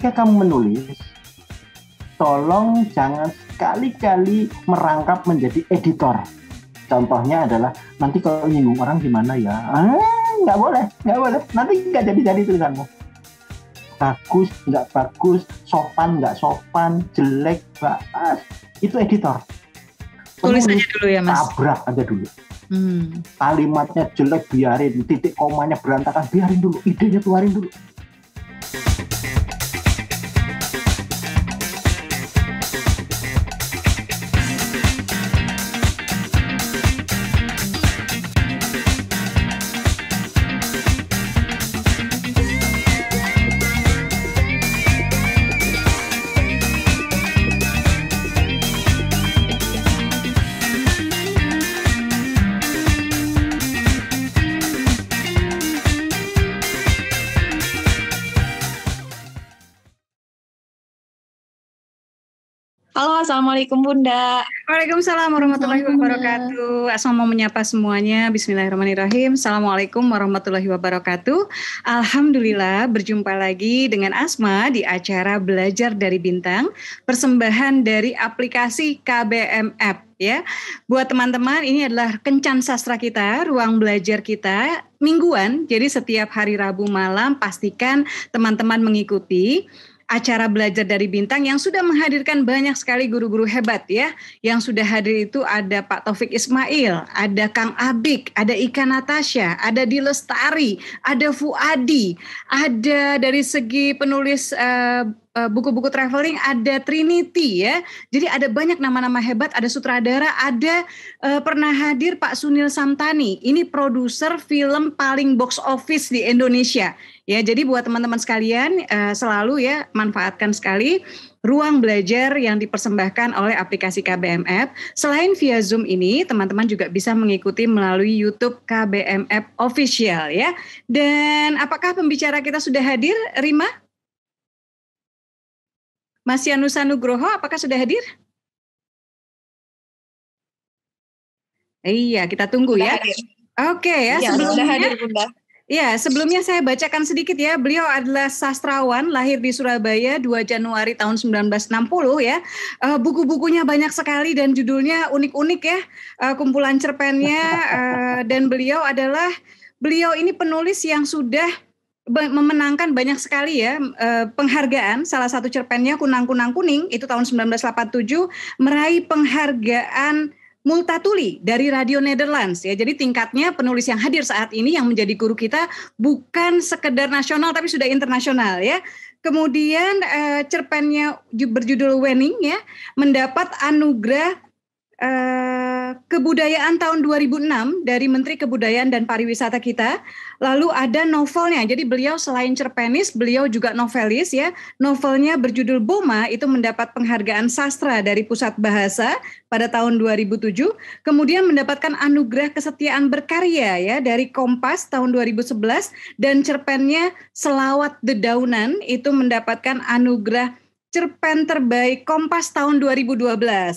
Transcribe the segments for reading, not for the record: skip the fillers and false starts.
ketika kamu menulis, tolong jangan sekali-kali merangkap menjadi editor. Contohnya adalah nanti kalau nyinggung orang gimana ya? Nggak boleh. Nanti nggak jadi tulisanmu. Bagus, nggak bagus, sopan, nggak sopan, jelek, baas. Itu editor. Tulis aja dulu ya, Mas. Tabrak aja dulu. Kalimatnya jelek biarin, titik komanya berantakan biarin dulu, idenya keluarin dulu. Halo, Assalamualaikum Bunda. Waalaikumsalam warahmatullahi wabarakatuh. Asma mau menyapa semuanya. Bismillahirrahmanirrahim. Assalamualaikum warahmatullahi wabarakatuh. Alhamdulillah berjumpa lagi dengan Asma di acara Belajar dari Bintang, persembahan dari aplikasi KBM App ya. Buat teman-teman, ini adalah kencan sastra kita, ruang belajar kita mingguan. Jadi setiap hari Rabu malam pastikan teman-teman mengikuti acara Belajar dari Bintang yang sudah menghadirkan banyak sekali guru-guru hebat ya. Yang sudah hadir itu ada Pak Taufik Ismail, ada Kang Abik, ada Ika Natasha, ada Dilestari, ada Fuadi, ada dari segi penulis buku-buku traveling ada Trinity ya. Jadi ada banyak nama-nama hebat, ada sutradara, ada pernah hadir Pak Sunil Samtani. Ini produser film paling box office di Indonesia. Ya, jadi buat teman-teman sekalian selalu ya manfaatkan sekali ruang belajar yang dipersembahkan oleh aplikasi KBM App. Selain via Zoom ini, teman-teman juga bisa mengikuti melalui YouTube KBM App Official ya. Dan apakah pembicara kita sudah hadir, Rima? Mas Yanusa Nugroho, apakah sudah hadir? Iya, kita tunggu ya. Oke ya, sudah hadir Bunda. Ya, sebelumnya saya bacakan sedikit ya. Beliau adalah sastrawan, lahir di Surabaya 2 Januari tahun 1960 ya. Buku-bukunya banyak sekali dan judulnya unik-unik ya. Kumpulan cerpennya dan beliau ini penulis yang sudah memenangkan banyak sekali ya penghargaan. Salah satu cerpennya Kunang-Kunang Kuning itu tahun 1987 meraih penghargaan Multatuli dari Radio Netherlands ya. Jadi tingkatnya penulis yang hadir saat ini yang menjadi guru kita bukan sekedar nasional tapi sudah internasional ya. Kemudian cerpennya berjudul Wening ya, mendapat anugerah kebudayaan tahun 2006 dari Menteri Kebudayaan dan Pariwisata kita. Lalu ada novelnya. Jadi beliau selain cerpenis, beliau juga novelis ya. Novelnya berjudul Boma itu mendapat penghargaan sastra dari Pusat Bahasa pada tahun 2007. Kemudian mendapatkan anugerah kesetiaan berkarya ya dari Kompas tahun 2011 dan cerpennya Selawat Dedaunan itu mendapatkan anugerah cerpen terbaik Kompas tahun 2012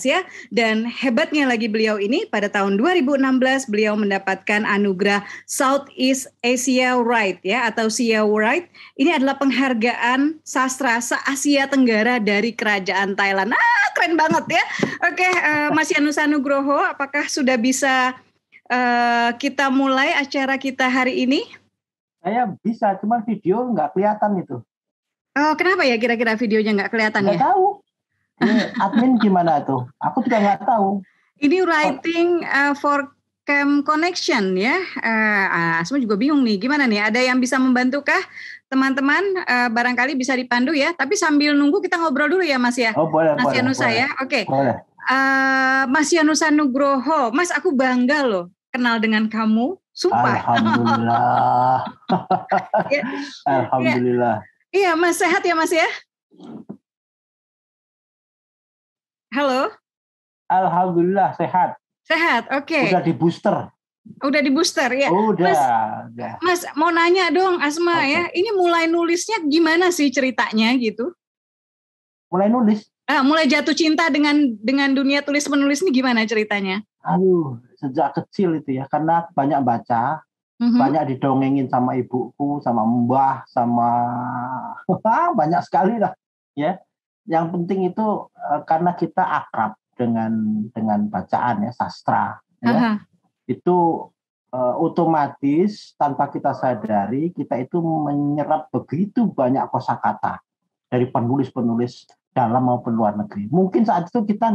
ya. Dan hebatnya lagi beliau ini pada tahun 2016 beliau mendapatkan anugerah Southeast Asia Right ya atau SIA Right. Ini adalah penghargaan sastra se-Asia Tenggara dari Kerajaan Thailand. Keren banget ya. Oke, Mas Yanusa Nugroho, apakah sudah bisa kita mulai acara kita hari ini? Saya bisa, cuma video nggak kelihatan itu. Oh, kenapa ya kira-kira videonya nggak kelihatan ya? Nggak tahu. Ini admin gimana tuh? Aku juga nggak tahu. Ini writing for cam connection ya. Semua juga bingung nih. Gimana nih? Ada yang bisa membantukah teman-teman? Barangkali bisa dipandu ya. Tapi sambil nunggu kita ngobrol dulu ya Mas ya. Oh boleh. Mas Yanusa ya. Oke. Mas Yanusa Nugroho. Mas, aku bangga loh kenal dengan kamu. Sumpah. Alhamdulillah. Ya. Alhamdulillah. Iya, Mas, sehat ya Mas ya? Halo? Alhamdulillah, sehat. Sehat, oke. Udah di booster. Udah di booster ya? Udah. Mas, mau nanya dong Asma ya, ini mulai nulisnya gimana sih ceritanya gitu? Mulai nulis? Mulai jatuh cinta dengan dunia tulis-menulis ini gimana ceritanya? Sejak kecil itu ya, karena banyak baca. banyak didongengin sama ibuku, sama mbah, sama banyak sekali lah ya. Yang penting itu karena kita akrab dengan bacaan ya, sastra ya. Itu otomatis tanpa kita sadari kita itu menyerap begitu banyak kosakata dari penulis-penulis dalam maupun luar negeri. Mungkin saat itu kita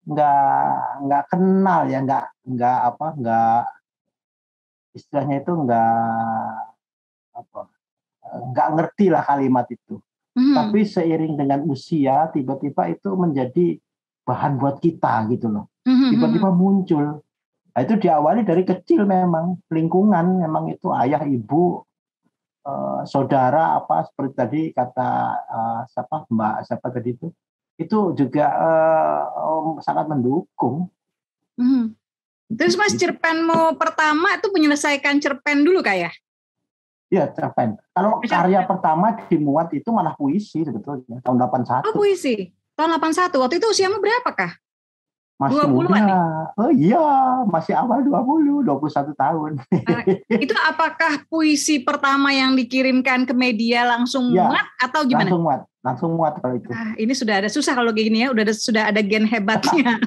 nggak kenal ya, nggak istilahnya itu nggak ngerti lah kalimat itu. Tapi seiring dengan usia tiba-tiba itu menjadi bahan buat kita gitu loh. Tiba-tiba muncul. Nah, itu diawali dari kecil, memang lingkungan, memang itu ayah, ibu, saudara, apa seperti tadi kata Mbak tadi itu juga sangat mendukung. Terus Mas, cerpenmu pertama itu menyelesaikan cerpen dulu kayak? Iya, cerpen. Kalau karya pertama dimuat itu malah puisi sebetulnya, tahun 81. Oh, puisi. Tahun 81. Waktu itu usiamu berapa kah? Masih 20-an muda. nih? Oh iya, masih awal 21 tahun. Itu apakah puisi pertama yang dikirimkan ke media langsung muat atau gimana? Langsung muat kalau itu. Ini sudah ada, susah kalau gini ya, sudah ada gen hebatnya.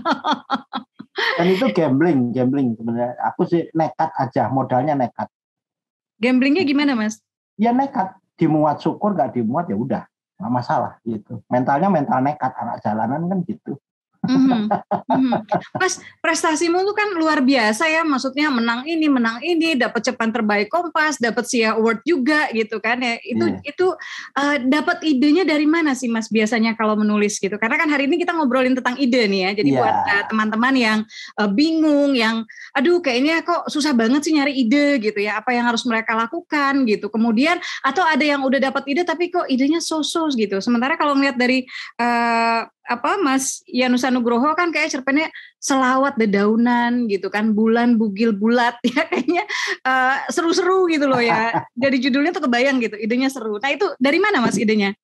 Dan itu gambling sebenarnya. Aku sih nekat aja, modalnya nekat. Gamblingnya gimana, Mas? Ya nekat, dimuat syukur, nggak dimuat ya udah, nggak masalah gitu. Mentalnya mental nekat, anak jalanan kan gitu. Mas, prestasimu itu kan luar biasa ya, maksudnya menang ini, dapat cerpen terbaik Kompas, dapat SIA Award juga gitu kan ya. Itu dapat idenya dari mana sih Mas biasanya kalau menulis gitu? Karena kan hari ini kita ngobrolin tentang ide nih ya. Jadi buat teman-teman yang bingung, yang aduh kayaknya kok susah banget sih nyari ide gitu ya. Apa yang harus mereka lakukan gitu. Kemudian atau ada yang udah dapat ide tapi kok idenya so-so gitu. Sementara kalau melihat dari Mas Yanus Nugroho kan kayak cerpennya selawat dedaunan gitu kan, bulan bugil bulat ya, kayaknya seru-seru gitu loh ya. Dari judulnya tuh kebayang gitu, idenya seru. Nah itu dari mana Mas idenya?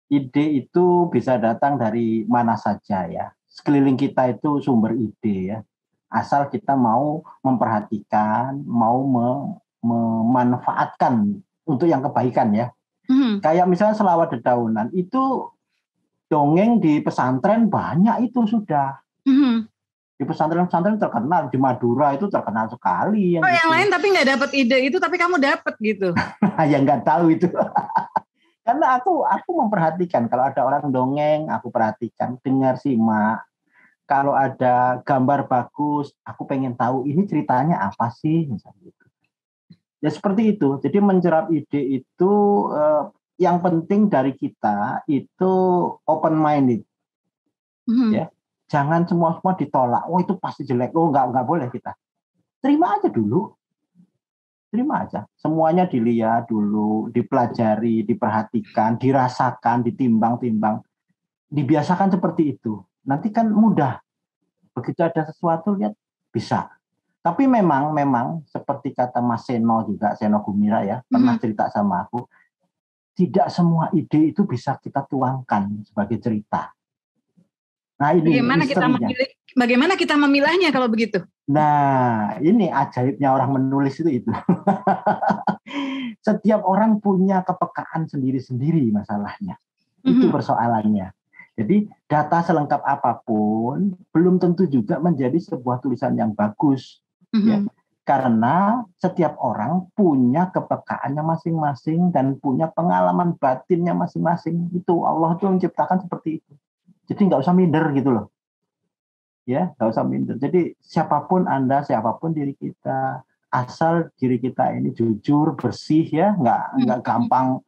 Ide itu bisa datang dari mana saja ya. Sekeliling kita itu sumber ide ya. Asal kita mau memperhatikan, mau memanfaatkan untuk yang kebaikan ya. Kayak misalnya selawat dedaunan itu dongeng di pesantren banyak itu sudah. Di pesantren-pesantren terkenal, di Madura itu terkenal sekali. Yang gitu. Lain tapi nggak dapat ide itu, tapi kamu dapat gitu. Ya nggak tahu itu. Karena aku memperhatikan kalau ada orang dongeng, aku perhatikan, dengar, simak. Kalau ada gambar bagus, aku pengen tahu ini ceritanya apa sih, misalnya gitu. Ya seperti itu. Jadi mencerap ide itu yang penting dari kita itu open minded, ya. Jangan semua ditolak. Oh itu pasti jelek. Oh nggak boleh kita. Terima aja dulu. Terima aja. Semuanya dilihat dulu, dipelajari, diperhatikan, dirasakan, ditimbang-timbang, dibiasakan seperti itu. Nanti kan mudah. Begitu ada sesuatu lihat bisa. Tapi memang seperti kata Mas Seno juga, Seno Gumira ya, pernah cerita sama aku. Tidak semua ide itu bisa kita tuangkan sebagai cerita. Nah ini bagaimana kita memilahnya kalau begitu? Nah ini ajaibnya orang menulis itu. Setiap orang punya kepekaan sendiri-sendiri masalahnya. Itu persoalannya. Jadi data selengkap apapun belum tentu juga menjadi sebuah tulisan yang bagus. Ya. Karena setiap orang punya kepekaannya masing-masing dan punya pengalaman batinnya masing-masing. Itu Allah tuh menciptakan seperti itu. Jadi nggak usah minder gitu loh. Ya, nggak usah minder. Jadi siapapun Anda, siapapun diri kita, asal diri kita ini jujur, bersih ya, nggak gampang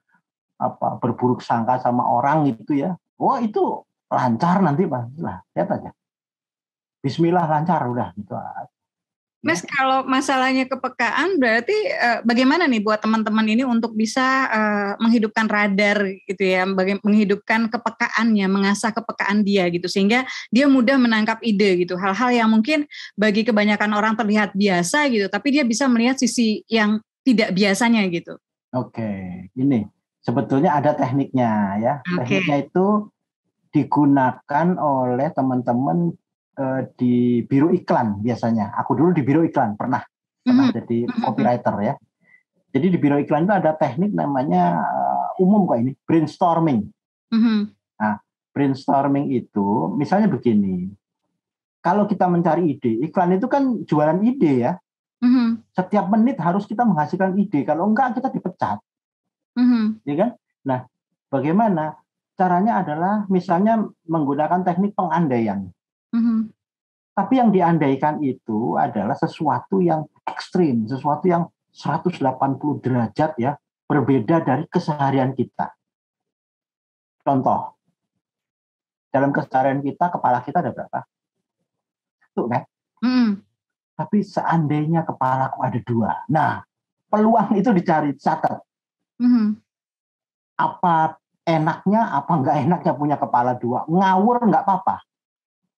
berburuk sangka sama orang gitu ya. Wah itu lancar nanti Pak. Lah, lihat aja. Bismillah lancar udah gitu. Mas, kalau masalahnya kepekaan berarti bagaimana nih buat teman-teman ini untuk bisa menghidupkan radar gitu ya, menghidupkan kepekaannya, mengasah kepekaan dia gitu sehingga dia mudah menangkap ide gitu, hal-hal yang mungkin bagi kebanyakan orang terlihat biasa gitu, tapi dia bisa melihat sisi yang tidak biasanya gitu. Oke, ini sebetulnya ada tekniknya ya. Tekniknya itu digunakan oleh teman-teman di biro iklan biasanya. Aku dulu di biro iklan pernah. pernah jadi copywriter ya. Jadi di biro iklan itu ada teknik namanya umum kok ini, brainstorming. Nah, brainstorming itu misalnya begini, kalau kita mencari ide, iklan itu kan jualan ide ya. Setiap menit harus kita menghasilkan ide, kalau enggak kita dipecat. Ya kan? Nah, bagaimana? Caranya adalah misalnya menggunakan teknik pengandaian. Tapi yang diandaikan itu adalah sesuatu yang ekstrim, sesuatu yang 180 derajat ya, berbeda dari keseharian kita. Contoh, dalam keseharian kita, kepala kita ada berapa? Satu kan? Tapi seandainya kepalaku ada 2. Nah, peluang itu dicari, catat. Apa enaknya, apa enggak enaknya punya kepala 2? Ngawur enggak apa-apa.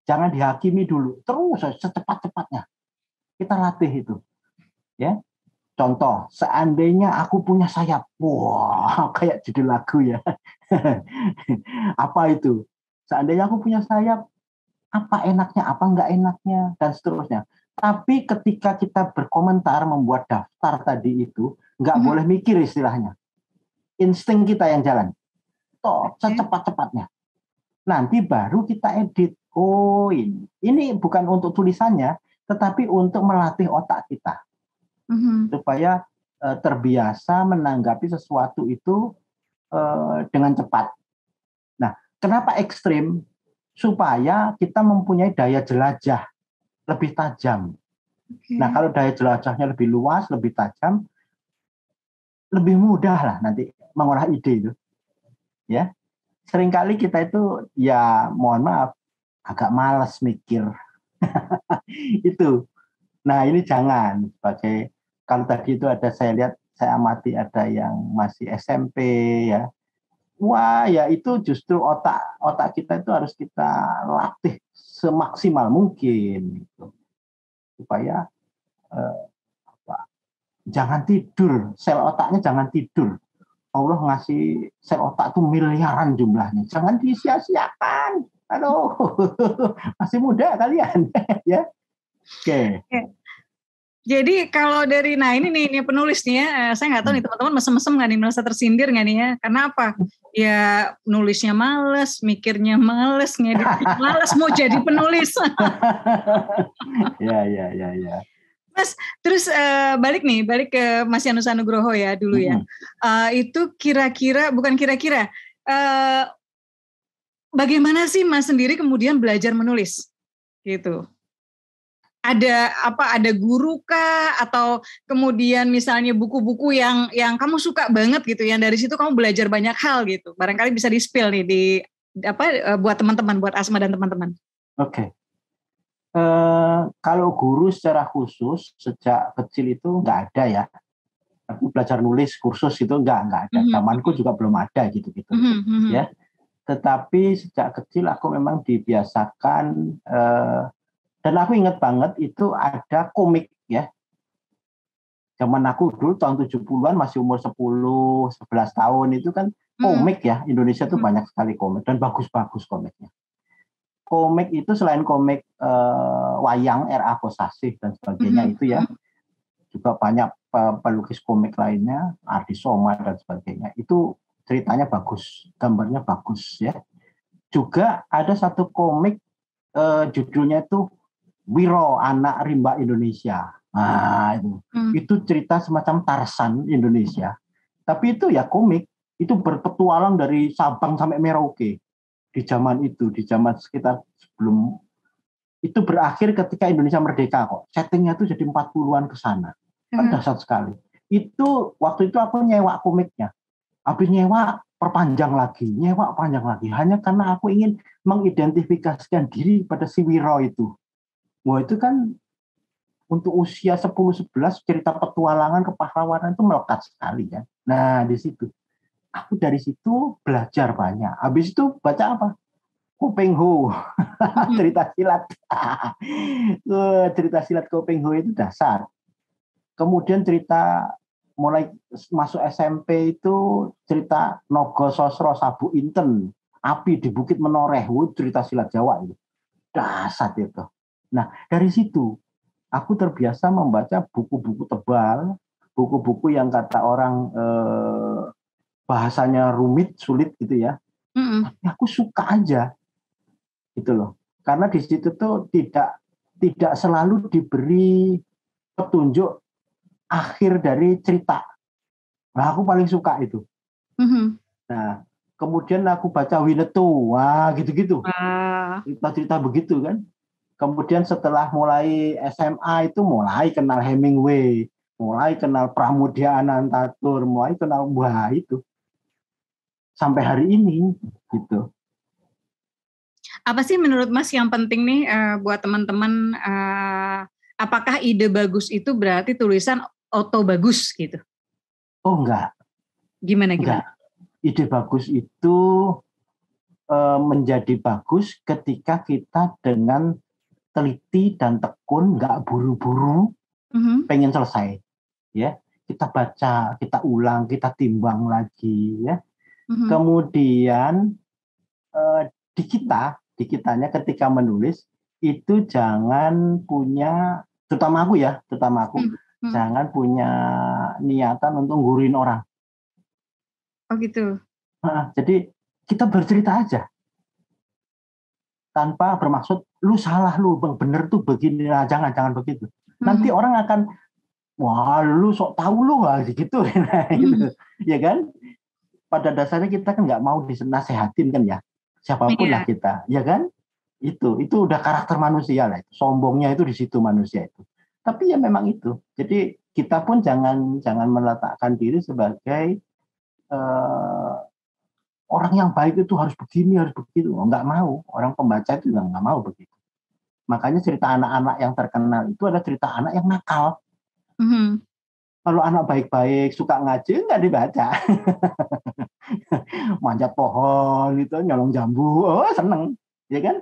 Jangan dihakimi dulu. Terus secepat-cepatnya. Kita latih itu. Ya. Contoh, seandainya aku punya sayap. Wah, kayak judul lagu ya. Apa itu? Seandainya aku punya sayap, apa enaknya, apa enggak enaknya, dan seterusnya. Tapi ketika kita berkomentar, membuat daftar tadi itu, enggak boleh mikir istilahnya. Insting kita yang jalan. Toh, secepat-cepatnya. Nanti baru kita edit. Oh, ini bukan untuk tulisannya, tetapi untuk melatih otak kita. Supaya terbiasa menanggapi sesuatu itu dengan cepat. Nah, kenapa ekstrim? Supaya kita mempunyai daya jelajah lebih tajam. Nah, kalau daya jelajahnya lebih luas, lebih tajam, lebih mudah lah nanti mengolah ide itu. Ya, seringkali kita itu ya mohon maaf agak malas mikir. Itu. Nah, ini jangan sebagai, kalau tadi itu ada, saya lihat, saya amati ada yang masih SMP ya. Wah, ya itu justru otak kita itu harus kita latih semaksimal mungkin gitu. Supaya jangan tidur, sel otaknya jangan tidur. Allah ngasih sel otak itu miliaran jumlahnya. Jangan disia-siakan. Aduh, masih muda kalian ya. Oke. Jadi kalau dari, nah ini penulis nih ya, saya nggak tahu nih teman-teman mesem-mesem nggak nih, merasa tersindir nggak nih ya? Karena apa? Ya nulisnya males, mikirnya males, ngeditnya males, mau jadi penulis. Ya. Mas, terus balik ke Mas Yanus Anugroho ya dulu ya. Itu bukan kira-kira, bagaimana sih Mas sendiri kemudian belajar menulis gitu? Ada guru kah, atau kemudian misalnya buku-buku yang kamu suka banget gitu, yang dari situ kamu belajar banyak hal gitu, barangkali bisa di-spill nih buat teman-teman, buat Asma dan teman-teman. Oke. Kalau guru secara khusus sejak kecil itu nggak ada ya. Aku belajar nulis kursus itu nggak ada. Zamanku juga belum ada gitu. Ya. Tetapi sejak kecil aku memang dibiasakan, dan aku ingat banget itu ada komik ya. Zaman aku dulu tahun 70-an masih umur 10-11 tahun itu kan komik ya. Indonesia tuh banyak sekali komik dan bagus-bagus komiknya. Komik itu selain komik wayang R.A. Kosasih dan sebagainya itu ya, juga banyak pelukis komik lainnya, Ardi Soma dan sebagainya. Itu ceritanya bagus, gambarnya bagus ya. Juga ada satu komik judulnya itu Wiro, Anak Rimba Indonesia. Nah, itu cerita semacam Tarzan Indonesia. Tapi itu ya komik, itu berpetualang dari Sabang sampai Merauke. Di zaman sekitar sebelum itu berakhir ketika Indonesia merdeka kok. Settingnya tuh jadi 40-an ke sana. Kan dahsyat sekali. Itu waktu itu aku nyewa komiknya. Habis nyewa panjang lagi. Hanya karena aku ingin mengidentifikasikan diri pada si Wiro itu. Wah, itu kan untuk usia 10-11 cerita petualangan kepahlawanan itu melekat sekali ya. Nah, di situ. Aku dari situ belajar banyak. Habis itu baca apa? Kopeng Ho. Cerita silat. Cerita silat Kopeng Ho itu dasar. Kemudian cerita mulai masuk SMP itu cerita Nogo Sosro Sabu Inten. Api di Bukit Menoreh. Cerita silat Jawa itu. Dasar itu. Nah, dari situ Aku terbiasa membaca buku-buku tebal, buku-buku yang kata orang bahasanya rumit, sulit gitu ya. Tapi aku suka aja gitu loh. Karena di situ tuh tidak selalu diberi petunjuk akhir dari cerita. Nah, aku paling suka itu. Nah, kemudian aku baca Winnetou, wah gitu-gitu. Cerita-cerita begitu kan. Kemudian setelah mulai SMA itu mulai kenal Hemingway, mulai kenal Pramudia Anantatur, mulai kenal wah itu. Sampai hari ini gitu. Apa sih menurut Mas yang penting nih buat teman-teman, apakah ide bagus itu berarti tulisan auto bagus gitu? Oh enggak. Gimana? Enggak. Ide bagus itu menjadi bagus ketika kita dengan teliti dan tekun, nggak buru-buru, pengen selesai, ya. Kita baca, kita ulang, kita timbang lagi, ya. Kemudian di kitanya ketika menulis itu jangan punya, terutama aku, jangan punya niatan untuk nggurin orang. Oh gitu. Jadi kita bercerita aja tanpa bermaksud lu salah, lu bang bener tuh begini, nah, jangan begitu. Nanti orang akan wah lu sok tahu lu lah gitu, nah, gitu. Ya kan? Pada dasarnya kita kan nggak mau disenasehatin kan ya, siapapun lah kita, ya kan? Itu udah karakter manusia lah. Sombongnya itu di situ manusia itu. Tapi ya memang itu. Jadi kita pun jangan meletakkan diri sebagai orang yang baik itu harus begini, harus begitu. Nggak mau. Orang pembaca itu juga nggak mau begitu. Makanya cerita anak-anak yang terkenal itu adalah cerita anak yang nakal. Kalau anak baik-baik, suka ngaji, nggak dibaca. Manjat pohon, gitu, nyolong jambu, oh seneng. Ya kan?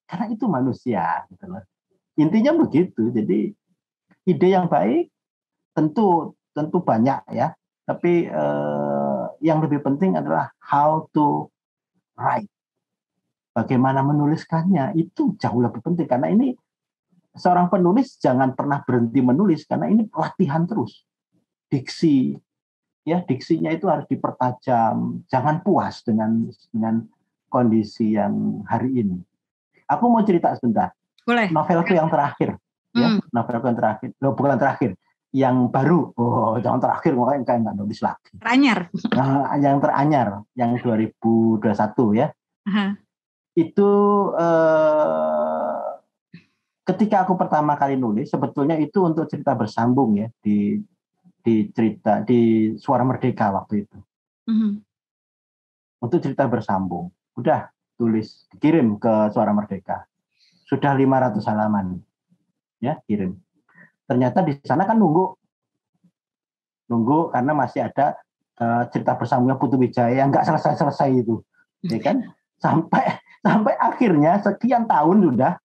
Karena itu manusia. Gitu loh. Intinya begitu. Jadi ide yang baik tentu banyak ya. Tapi yang lebih penting adalah how to write. Bagaimana menuliskannya itu jauh lebih penting, karena ini seorang penulis jangan pernah berhenti menulis karena ini latihan terus. Diksi, ya diksinya itu harus dipertajam. Jangan puas dengan kondisi yang hari ini. Aku mau cerita sebentar. Boleh. Novelku yang terakhir, ya novelku yang terakhir, bukan terakhir, yang baru. Oh, jangan terakhir, makanya kayak nggak nulis lagi. Teranyar. Yang teranyar, yang 2021 ya. Itu ketika aku pertama kali nulis, sebetulnya itu untuk cerita bersambung ya di cerita di Suara Merdeka waktu itu. Untuk cerita bersambung, udah tulis, kirim ke Suara Merdeka. Sudah 500 halaman, ya kirim. Ternyata di sana kan nunggu karena masih ada cerita bersambungnya Putu Wijaya yang nggak selesai itu, ya kan? Sampai akhirnya sekian tahun sudah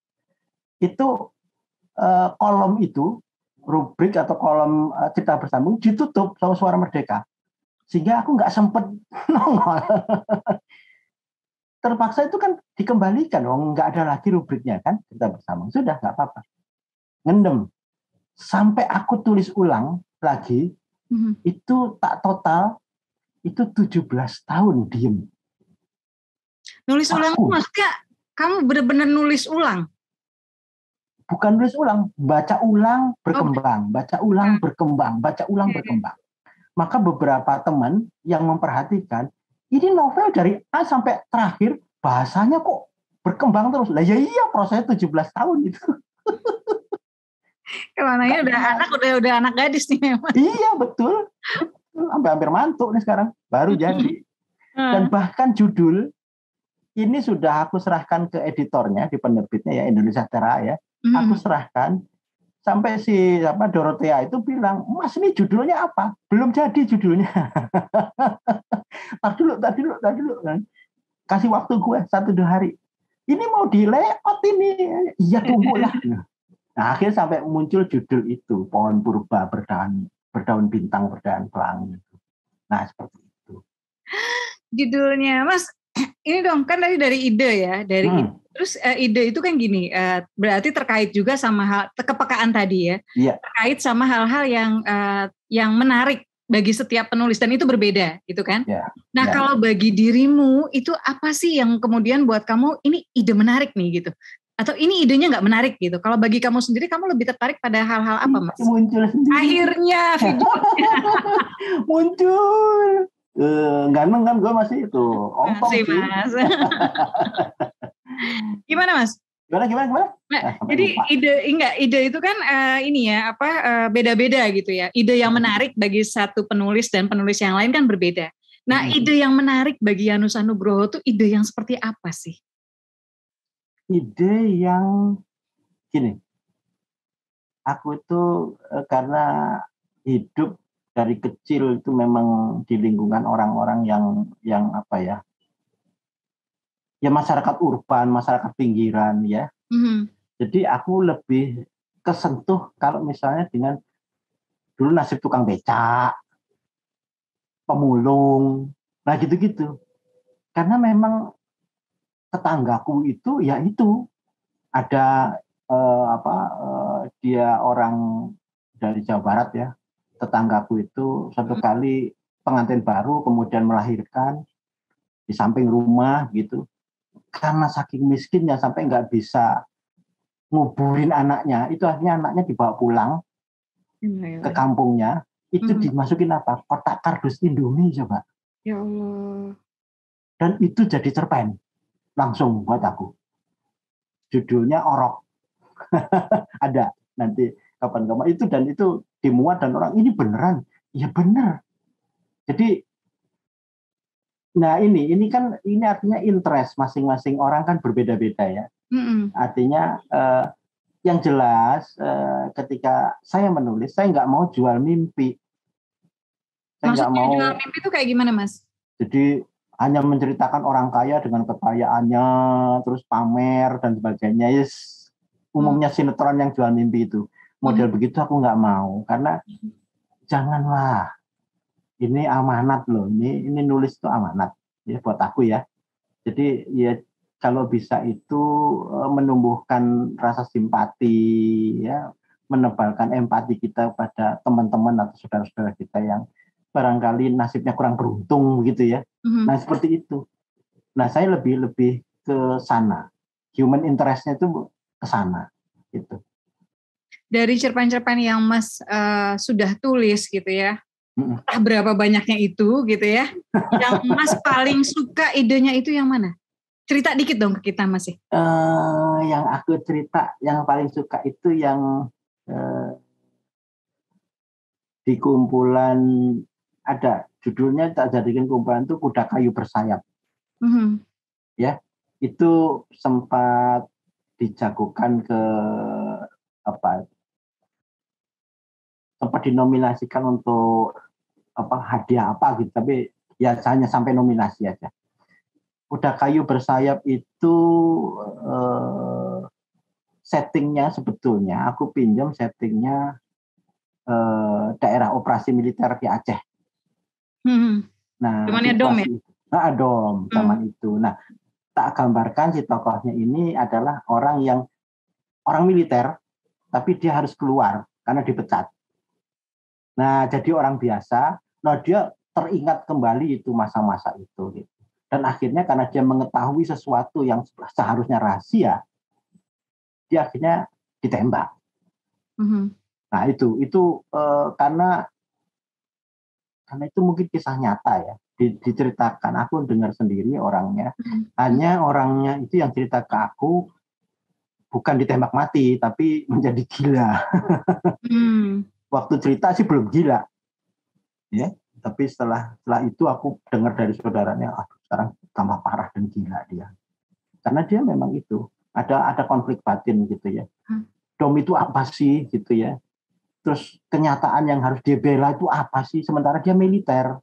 itu kolom itu, rubrik atau kolom cerita bersambung ditutup sama Suara Merdeka, sehingga aku nggak sempet nongol. Terpaksa itu kan dikembalikan, nggak ada lagi rubriknya kan, cerita bersambung, sudah nggak apa-apa, ngendem. Sampai aku tulis ulang lagi, itu tak total itu 17 tahun diem. Nulis ulang maksudnya kamu benar-benar nulis ulang? Bukan nulis ulang, baca ulang berkembang, baca ulang berkembang, baca ulang berkembang. Maka beberapa teman yang memperhatikan, ini novel dari A sampai terakhir bahasanya kok berkembang terus. Lah ya iya, prosesnya 17 tahun itu. Kemananya udah anak gadis nih memang. Iya betul. Hampir mantuk nih sekarang, baru jadi. Dan bahkan judul ini sudah aku serahkan ke editornya di penerbitnya ya, Indonesia Tera ya. Aku serahkan sampai si Dorothea itu bilang, "Mas ini judulnya apa?" Belum jadi judulnya. Tar dulu. Kasih waktu gue 1-2 hari. Ini mau di layout ini. Iya tunggulah. Nah, akhirnya sampai muncul judul itu, Pohon Purba berdaun bintang, berdaun pelangi. Nah, seperti itu. Judulnya, Mas, ini dong, kan dari ide ya, dari ide. Terus ide itu kan gini, berarti terkait juga sama hal kepekaan tadi ya, terkait sama hal-hal yang menarik bagi setiap penulis dan itu berbeda, gitu kan? Nah, kalau bagi dirimu itu apa sih yang kemudian buat kamu ini ide menarik nih gitu? Atau ini idenya nggak menarik gitu? Kalau bagi kamu sendiri, kamu lebih tertarik pada hal-hal apa, Mas? Muncul sendiri. Akhirnya videonya muncul. Ganteng kan gue masih itu. Ompong sih. Mas. Gimana, Mas? Gimana? Nah, jadi ide itu kan ini ya beda-beda gitu ya. Ide yang menarik bagi satu penulis dan penulis yang lain kan berbeda. Nah, ide yang menarik bagi Yunus Nugroho itu ide yang seperti apa sih? Ide yang gini. Aku itu karena hidup dari kecil itu memang di lingkungan orang-orang yang apa ya? Ya masyarakat urban, masyarakat pinggiran ya. Jadi aku lebih kesentuh kalau misalnya dengan dulu nasib tukang becak, pemulung, nah gitu-gitu. Karena memang tetanggaku itu ya itu ada dia orang dari Jawa Barat ya. Tetanggaku itu satu kali pengantin baru kemudian melahirkan di samping rumah gitu. Karena saking miskinnya sampai nggak bisa nguburin anaknya, itu akhirnya anaknya dibawa pulang ke kampungnya, itu dimasukin apa? Kotak kardus Indomie coba. Ya Allah. Dan itu jadi cerpen langsung buat aku. Judulnya Orok. Ada nanti kapan-kapan itu, dan itu dimuat dan orang ini beneran, ya bener. Jadi nah ini kan ini artinya interest masing-masing orang kan berbeda-beda ya. Artinya yang jelas ketika saya menulis saya nggak mau jual mimpi. Saya nggak mau jual mimpi itu kayak gimana, Mas? Jadi hanya menceritakan orang kaya dengan kekayaannya, terus pamer dan sebagainya. Yes, umumnya sinetron yang jual mimpi itu. Model begitu aku nggak mau, karena janganlah. Ini amanat loh, ini nulis itu amanat ya buat aku ya. Jadi ya kalau bisa itu menumbuhkan rasa simpati ya, menebalkan empati kita pada teman-teman atau saudara-saudara kita yang barangkali nasibnya kurang beruntung begitu ya. Nah seperti itu. Nah saya lebih ke sana. Human interest-nya itu ke sana gitu. Dari cerpen-cerpen yang Mas sudah tulis gitu ya. Entah berapa banyaknya itu gitu ya. Yang Mas paling suka idenya itu yang mana? Cerita dikit dong ke kita, Mas. Yang aku cerita yang paling suka itu yang di kumpulan ada judulnya tak jadikan kumpulan itu Kuda Kayu Bersayap. Ya, itu sempat dijagokan ke sempat dinominasikan untuk hadiah apa gitu, tapi ya hanya sampai nominasi aja. Kuda Kayu Bersayap itu settingnya sebetulnya aku pinjam settingnya daerah operasi militer di Aceh. Nah, Dom ya? Dom zaman itu. Nah, tak gambarkan si tokohnya ini adalah orang militer, tapi dia harus keluar karena dipecat. Nah, jadi orang biasa, nah dia teringat kembali itu masa-masa itu. Gitu. Dan akhirnya karena dia mengetahui sesuatu yang seharusnya rahasia, dia akhirnya ditembak. Nah itu karena itu mungkin kisah nyata ya, diceritakan. Aku dengar sendiri orangnya. Hanya orangnya itu yang cerita ke aku, bukan ditembak mati, tapi menjadi gila. Waktu cerita sih belum gila, ya. Tapi setelah itu aku dengar dari saudaranya, sekarang tambah parah dan gila dia. Karena dia memang itu ada konflik batin gitu ya. Dom itu apa sih gitu ya. Terus kenyataan yang harus dia bela itu apa sih? Sementara dia militer.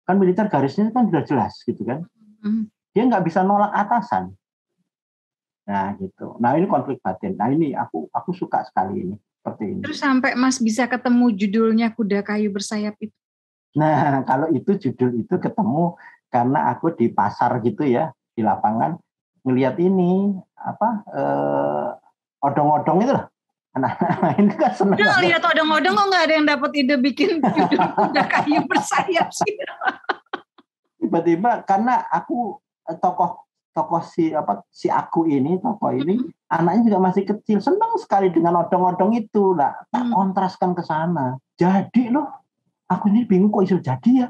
Kan militer garisnya kan sudah jelas gitu kan. Dia nggak bisa nolak atasan. Nah gitu. Nah ini konflik batin. Nah ini aku suka sekali ini. Seperti ini. Terus sampai Mas bisa ketemu judulnya Kuda Kayu Bersayap itu? Nah kalau itu judul itu ketemu karena aku di pasar gitu ya, di lapangan ngelihat ini odong-odong itu lah. Anak-anak main kan seneng. Udah lihat odong-odong kok nggak ada yang dapat ide bikin judul kuda kayu bersayap sih. Tiba-tiba karena aku tokoh si aku ini, tokoh ini anaknya juga masih kecil, senang sekali dengan odong-odong itu. Nah, tak kontraskan ke sana. Jadi loh, aku ini bingung kok bisa jadi ya.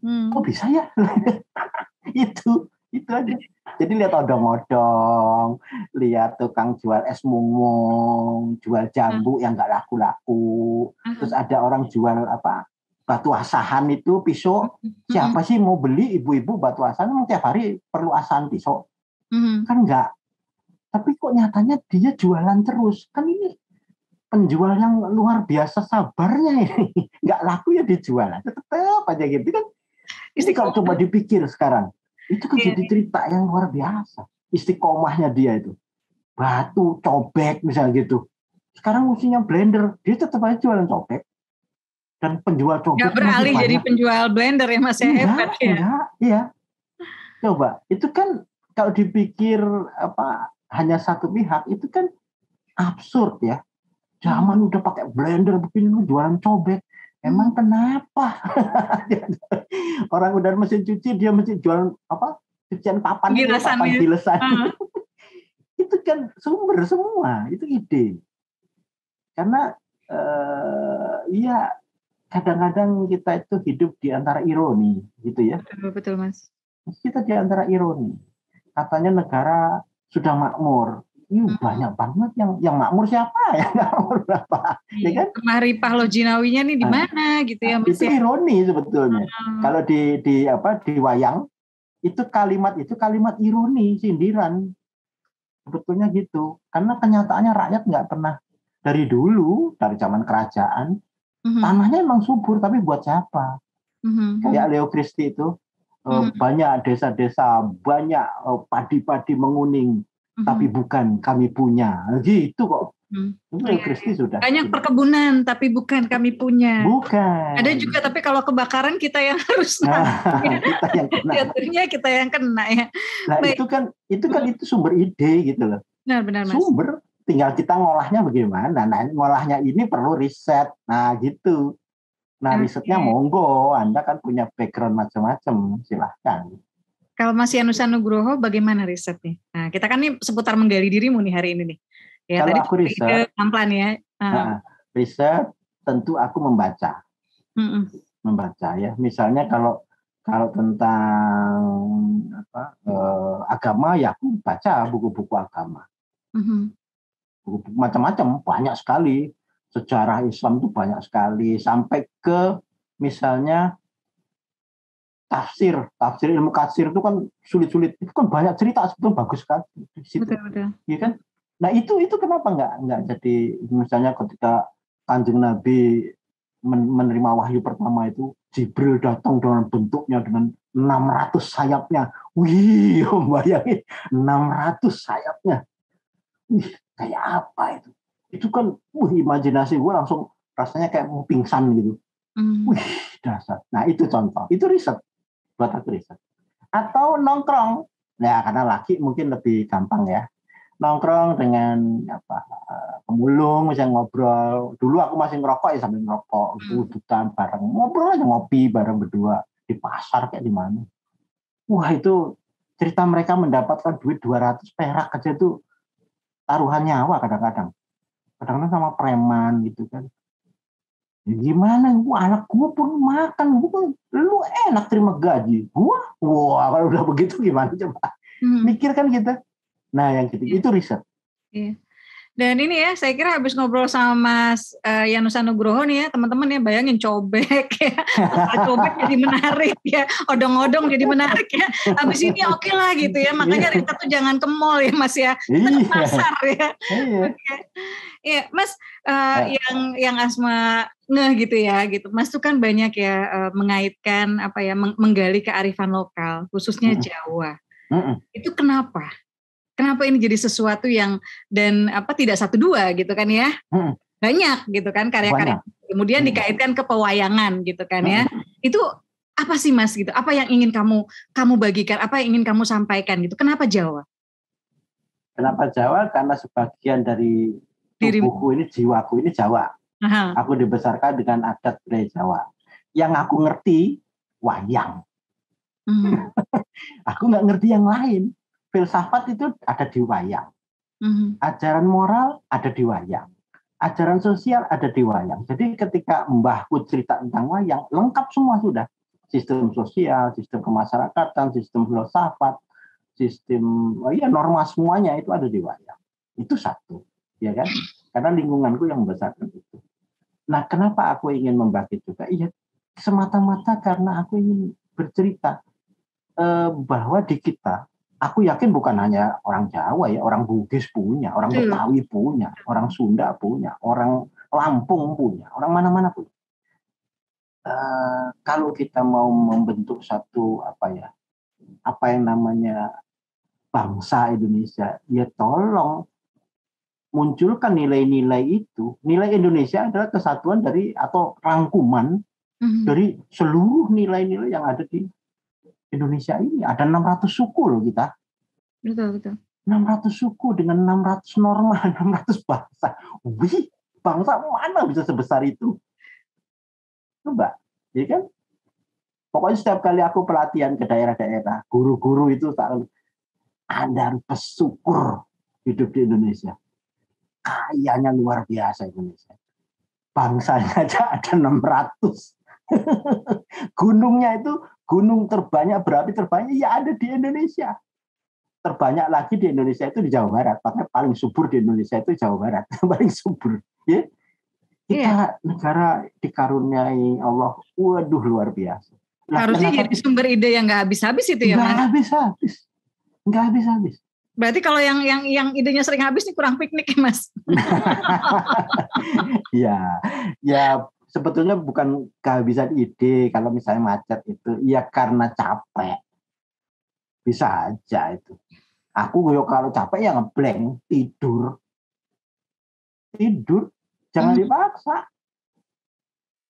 Kok bisa ya? itu aja. Jadi lihat odong-odong, lihat tukang jual es mungmung, jual jambu yang nggak laku-laku. Terus ada orang jual batu asahan itu, pisau. Siapa sih mau beli ibu-ibu batu asahan? Tiap hari perlu asahan pisau. Kan enggak. Tapi kok nyatanya dia jualan terus. Kan ini penjual yang luar biasa sabarnya ini. Enggak laku ya dijual. Tetap aja gitu kan. Ini kalau coba dipikir sekarang. Itu kan jadi cerita yang luar biasa. Istiqomahnya dia itu. Batu, cobek misalnya gitu. Sekarang musimnya blender. Dia tetap aja jualan cobek. Dan penjual cobek nggak beralih jadi penjual blender ya Mas, ya, hebat ya. Iya. Coba, itu kan kalau dipikir hanya satu pihak itu kan absurd ya. Zaman udah pakai blender begini jualan cobek. Emang kenapa? Orang udah mesin cuci dia mesti jualan cucian papan gilesan. Itu kan sumber semua, itu ide. Karena kadang-kadang kita itu hidup di antara ironi, gitu ya. Betul, Mas. Kita di antara ironi. Katanya negara sudah makmur. Banyak banget yang makmur siapa? Yang makmur berapa? Ya kan? Mahrifah Lojinawinya nih di mana gitu ya, Mas? Itu ironi sebetulnya. Kalau di wayang itu kalimat ironi, sindiran. Sebetulnya gitu. Karena kenyataannya rakyat nggak pernah dari zaman kerajaan. Tanahnya emang subur, tapi buat siapa? Kayak Leo Christie itu, banyak desa-desa, banyak padi-padi menguning, tapi bukan kami punya. Gitu kok. Leo Christie sudah. Banyak perkebunan, tapi bukan kami punya. Bukan. Ada juga, tapi kalau kebakaran kita yang harus kita yang kena. Jatuhnya kita yang kena ya. Nah itu sumber ide gitu loh. Benar, Mas. Sumber. Tinggal kita ngolahnya bagaimana. Nah, ngolahnya ini perlu riset. Nah, gitu. Nah, risetnya monggo. Anda kan punya background macam-macam. Silahkan. Kalau Mas Yanus Nugroho, bagaimana risetnya? Nah, kita kan nih seputar menggali dirimu nih hari ini nih. Ya, kalau aku riset, pelan-pelan ya. Riset, tentu aku membaca. Membaca ya. Misalnya kalau tentang agama, ya aku baca buku-buku agama. Macam-macam, banyak sekali. Sejarah Islam itu banyak sekali, sampai ke misalnya tafsir ilmu tafsir itu kan sulit-sulit, itu kan banyak cerita sebetulnya bagus sekali di situ. Betul. Ya kan? Nah itu kenapa nggak jadi misalnya ketika Kanjeng Nabi menerima wahyu pertama itu Jibril datang dengan bentuknya dengan 600 sayapnya. Wih, bayangin 600 sayapnya. Wih, kayak apa itu? Itu kan, imajinasi gue langsung rasanya kayak mau pingsan gitu. Wih, dasar. Nah itu contoh, itu riset, buat aku riset. Atau nongkrong, ya karena laki mungkin lebih gampang ya. Nongkrong dengan pemulung, misalnya ngobrol. Dulu aku masih ngerokok ya sambil ngerokok, dudukan bareng, ngobrol aja ngopi bareng berdua di pasar kayak di mana. Wah itu cerita mereka mendapatkan duit 200 perak aja tuh. Taruhan nyawa kadang-kadang sama preman gitu kan. Ya gimana, anak gue pun makan, lu enak terima gaji, wah kalau udah begitu gimana coba? Mikir kan kita. Nah yang gitu, itu riset. Iya. Dan ini ya, saya kira habis ngobrol sama Mas Yanus Nugroho nih ya, teman-teman ya, bayangin cobek ya, cobek jadi menarik ya, odong-odong jadi menarik ya. Habis ini oke lah gitu ya, makanya kita tuh jangan ke mall ya Mas ya, kita ke pasar ya. Iya, Mas, yang Asma ngeh gitu ya, gitu. Mas tuh kan banyak ya mengaitkan menggali kearifan lokal, khususnya Jawa. Itu kenapa? Kenapa ini jadi sesuatu yang dan tidak satu dua gitu kan ya? Banyak gitu kan karya-karya. Kemudian dikaitkan ke pewayangan gitu kan ya. Itu Apa sih Mas gitu? Apa yang ingin kamu bagikan? Apa yang ingin kamu sampaikan gitu? Kenapa Jawa? Kenapa Jawa? Karena sebagian dari tubuhku ini, jiwaku ini Jawa. Aha. Aku dibesarkan dengan adat budaya Jawa. Yang aku ngerti wayang. Aku nggak ngerti yang lain. Filsafat itu ada di wayang. Ajaran moral ada di wayang. Ajaran sosial ada di wayang. Jadi ketika mbahku cerita tentang wayang, lengkap semua sudah. Sistem sosial, sistem kemasyarakatan, sistem filsafat, sistem norma semuanya itu ada di wayang. Itu satu, ya kan? Karena lingkunganku yang membesarkan itu. Nah, kenapa aku ingin membagi juga? Iya, semata-mata karena aku ingin bercerita bahwa di kita, aku yakin bukan hanya orang Jawa ya, orang Bugis punya, orang Betawi punya, orang Sunda punya, orang Lampung punya, orang mana-mana punya. Kalau kita mau membentuk satu apa yang namanya bangsa Indonesia, ya tolong munculkan nilai-nilai itu. Nilai Indonesia adalah kesatuan dari atau rangkuman dari seluruh nilai-nilai yang ada di Indonesia ini. Ada 600 suku loh kita. Betul. 600 suku dengan 600 norma, 600 bahasa. Wih, bangsa mana bisa sebesar itu? Coba, ya kan? Pokoknya setiap kali aku pelatihan ke daerah-daerah, guru-guru itu selalu, Anda harus bersyukur hidup di Indonesia. Kayanya luar biasa Indonesia. Bangsanya aja ada 600. Gunungnya itu, gunung terbanyak, berapi terbanyak, ya ada di Indonesia. Terbanyak lagi di Indonesia itu di Jawa Barat. Makanya paling subur di Indonesia itu Jawa Barat. Paling subur. Ya? Kita negara dikaruniai Allah, waduh luar biasa. Harusnya jadi sumber ide yang nggak habis-habis itu ya, Mas? Nggak habis-habis. Berarti kalau yang idenya sering habis nih kurang piknik ya, Mas? Ya sebetulnya bukan kehabisan ide. Kalau misalnya macet itu, ya karena capek. Bisa aja itu. Aku kalau capek ya ngeblank, tidur. Jangan dipaksa.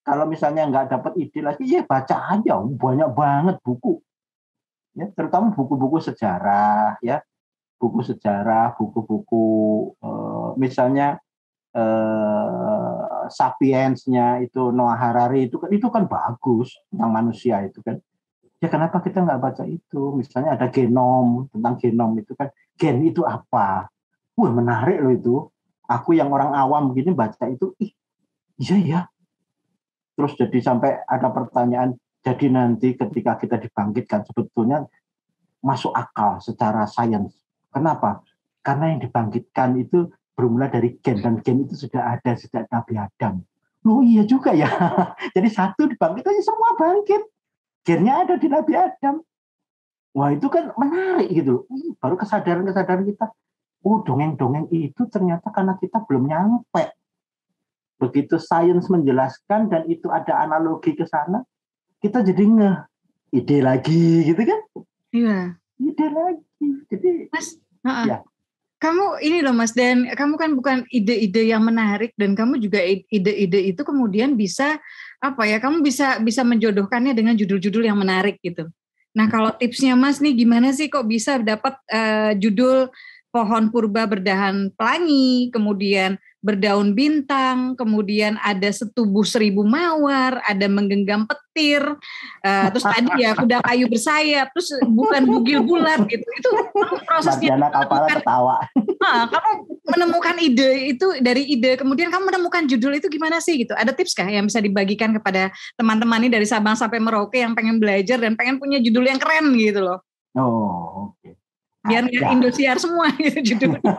Kalau misalnya nggak dapat ide lagi, ya baca aja. Banyak banget buku. Ya, terutama buku-buku sejarah, ya. Buku sejarah, buku-buku misalnya Sapiensnya itu Noah Harari itu kan bagus tentang manusia itu kan. Ya kenapa kita nggak baca itu? Misalnya ada genom, tentang genom itu kan. Gen itu apa? Wah menarik loh itu. Aku yang orang awam begini baca itu, iya ya. Terus jadi sampai ada pertanyaan, jadi nanti ketika kita dibangkitkan sebetulnya masuk akal secara sains. Kenapa? Karena yang dibangkitkan itu bermula dari gen, dan gen itu sudah ada sejak Nabi Adam. Loh iya juga ya. Jadi satu dibangkitkan semua bangkit. Gennya ada di Nabi Adam. Wah itu kan menarik gitu. Baru kesadaran kita. Oh dongeng-dongeng itu ternyata karena kita belum nyampe. Begitu sains menjelaskan dan itu ada analogi ke sana, kita jadi ide lagi gitu kan? Iya. Ide lagi. Jadi Mas, ya. Kamu ini loh Mas, dan kamu kan bukan ide-ide yang menarik, dan kamu juga ide-ide itu kemudian bisa kamu bisa menjodohkannya dengan judul-judul yang menarik gitu. Nah kalau tipsnya Mas nih gimana sih kok bisa dapat judul pohon purba berdahan pelangi, kemudian berdaun bintang, kemudian ada setubuh 1000 mawar, ada menggenggam petir, terus tadi ya kuda kayu bersayap, terus bukan bugil bulat gitu. Itu prosesnya. Marjana Kapala ketawa. Kamu menemukan ide itu dari ide, kemudian kamu menemukan judul itu gimana sih gitu? Ada tips kah yang bisa dibagikan kepada teman-teman ini dari Sabang sampai Merauke yang pengen belajar dan pengen punya judul yang keren gitu loh? Oh, oke. Biar nggak Indosiar semua gitu judulnya.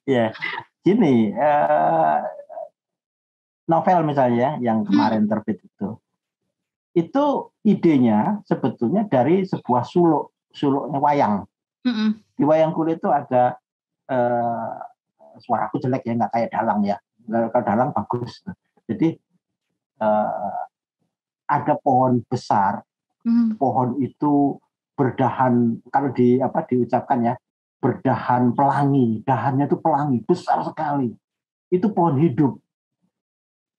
Ya, gini, novel misalnya yang kemarin terbit itu idenya sebetulnya dari sebuah suluknya wayang. Di wayang kulit itu ada suaraku jelek ya, nggak kayak dalang ya. Kalau dalang bagus. Jadi ada pohon besar, pohon itu berdahan, kalau diucapkan ya, berdahan pelangi, dahannya itu pelangi, besar sekali. Itu pohon hidup.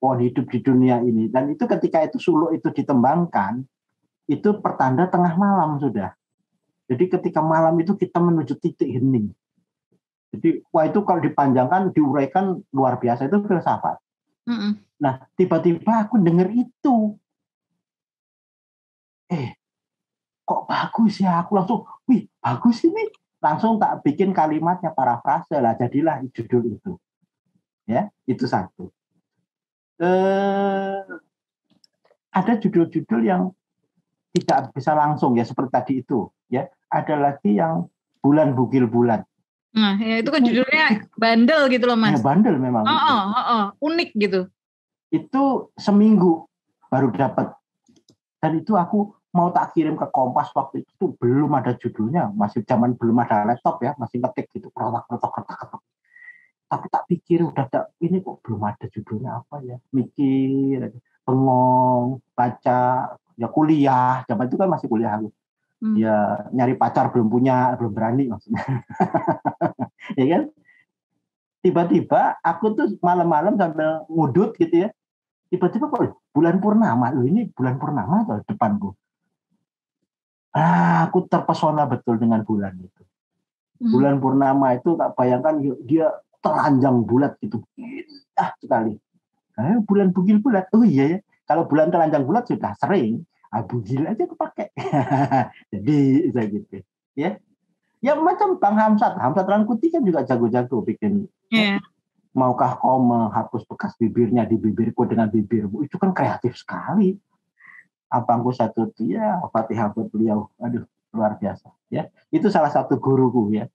pohon hidup di dunia ini. Dan itu ketika itu suluk itu ditembangkan, itu pertanda tengah malam sudah. Jadi ketika malam itu kita menuju titik hening. Jadi wah itu kalau dipanjangkan, diuraikan luar biasa, itu filsafat. Nah tiba-tiba aku dengar itu, kok bagus ya, aku langsung, wih bagus ini, langsung tak bikin kalimatnya, parafrase lah, jadilah judul itu. Ya, itu satu. Ada judul-judul yang tidak bisa langsung ya seperti tadi itu, ya. Ada lagi yang bulan bugil bulan. Nah, ya itu kan judulnya bandel gitu loh Mas. Ya, bandel memang. Unik gitu. Itu seminggu baru dapat. Dan itu aku mau tak kirim ke Kompas waktu itu belum ada judulnya, masih zaman belum ada laptop ya, masih ngetik gitu, ketok. Tapi tak pikir udah ini kok belum ada judulnya apa ya, mikir, bengong, baca, ya kuliah, zaman itu kan masih kuliah aku. Ya nyari pacar belum punya, belum berani maksudnya. Ya kan? Tiba-tiba aku tuh malam-malam sambil ngudut gitu ya. Tiba-tiba kok bulan purnama, ini bulan purnama tuh depanku. Aku terpesona betul dengan bulan itu. Bulan purnama itu tak bayangkan dia telanjang bulat gitu. Indah sekali. Bulan bugil bulat. Oh iya ya. Kalau bulan telanjang bulat sudah sering. Bugil aja kepake. Jadi saya gitu. Ya. Ya macam Bang Hamzat Rangkuti kan juga jago-jago bikin. Yeah. Maukah kau menghapus bekas bibirnya di bibirku dengan bibirmu? Itu kan kreatif sekali. Abangku satu dia, Fatihah buat beliau. Aduh, luar biasa. Ya, itu salah satu guruku ya.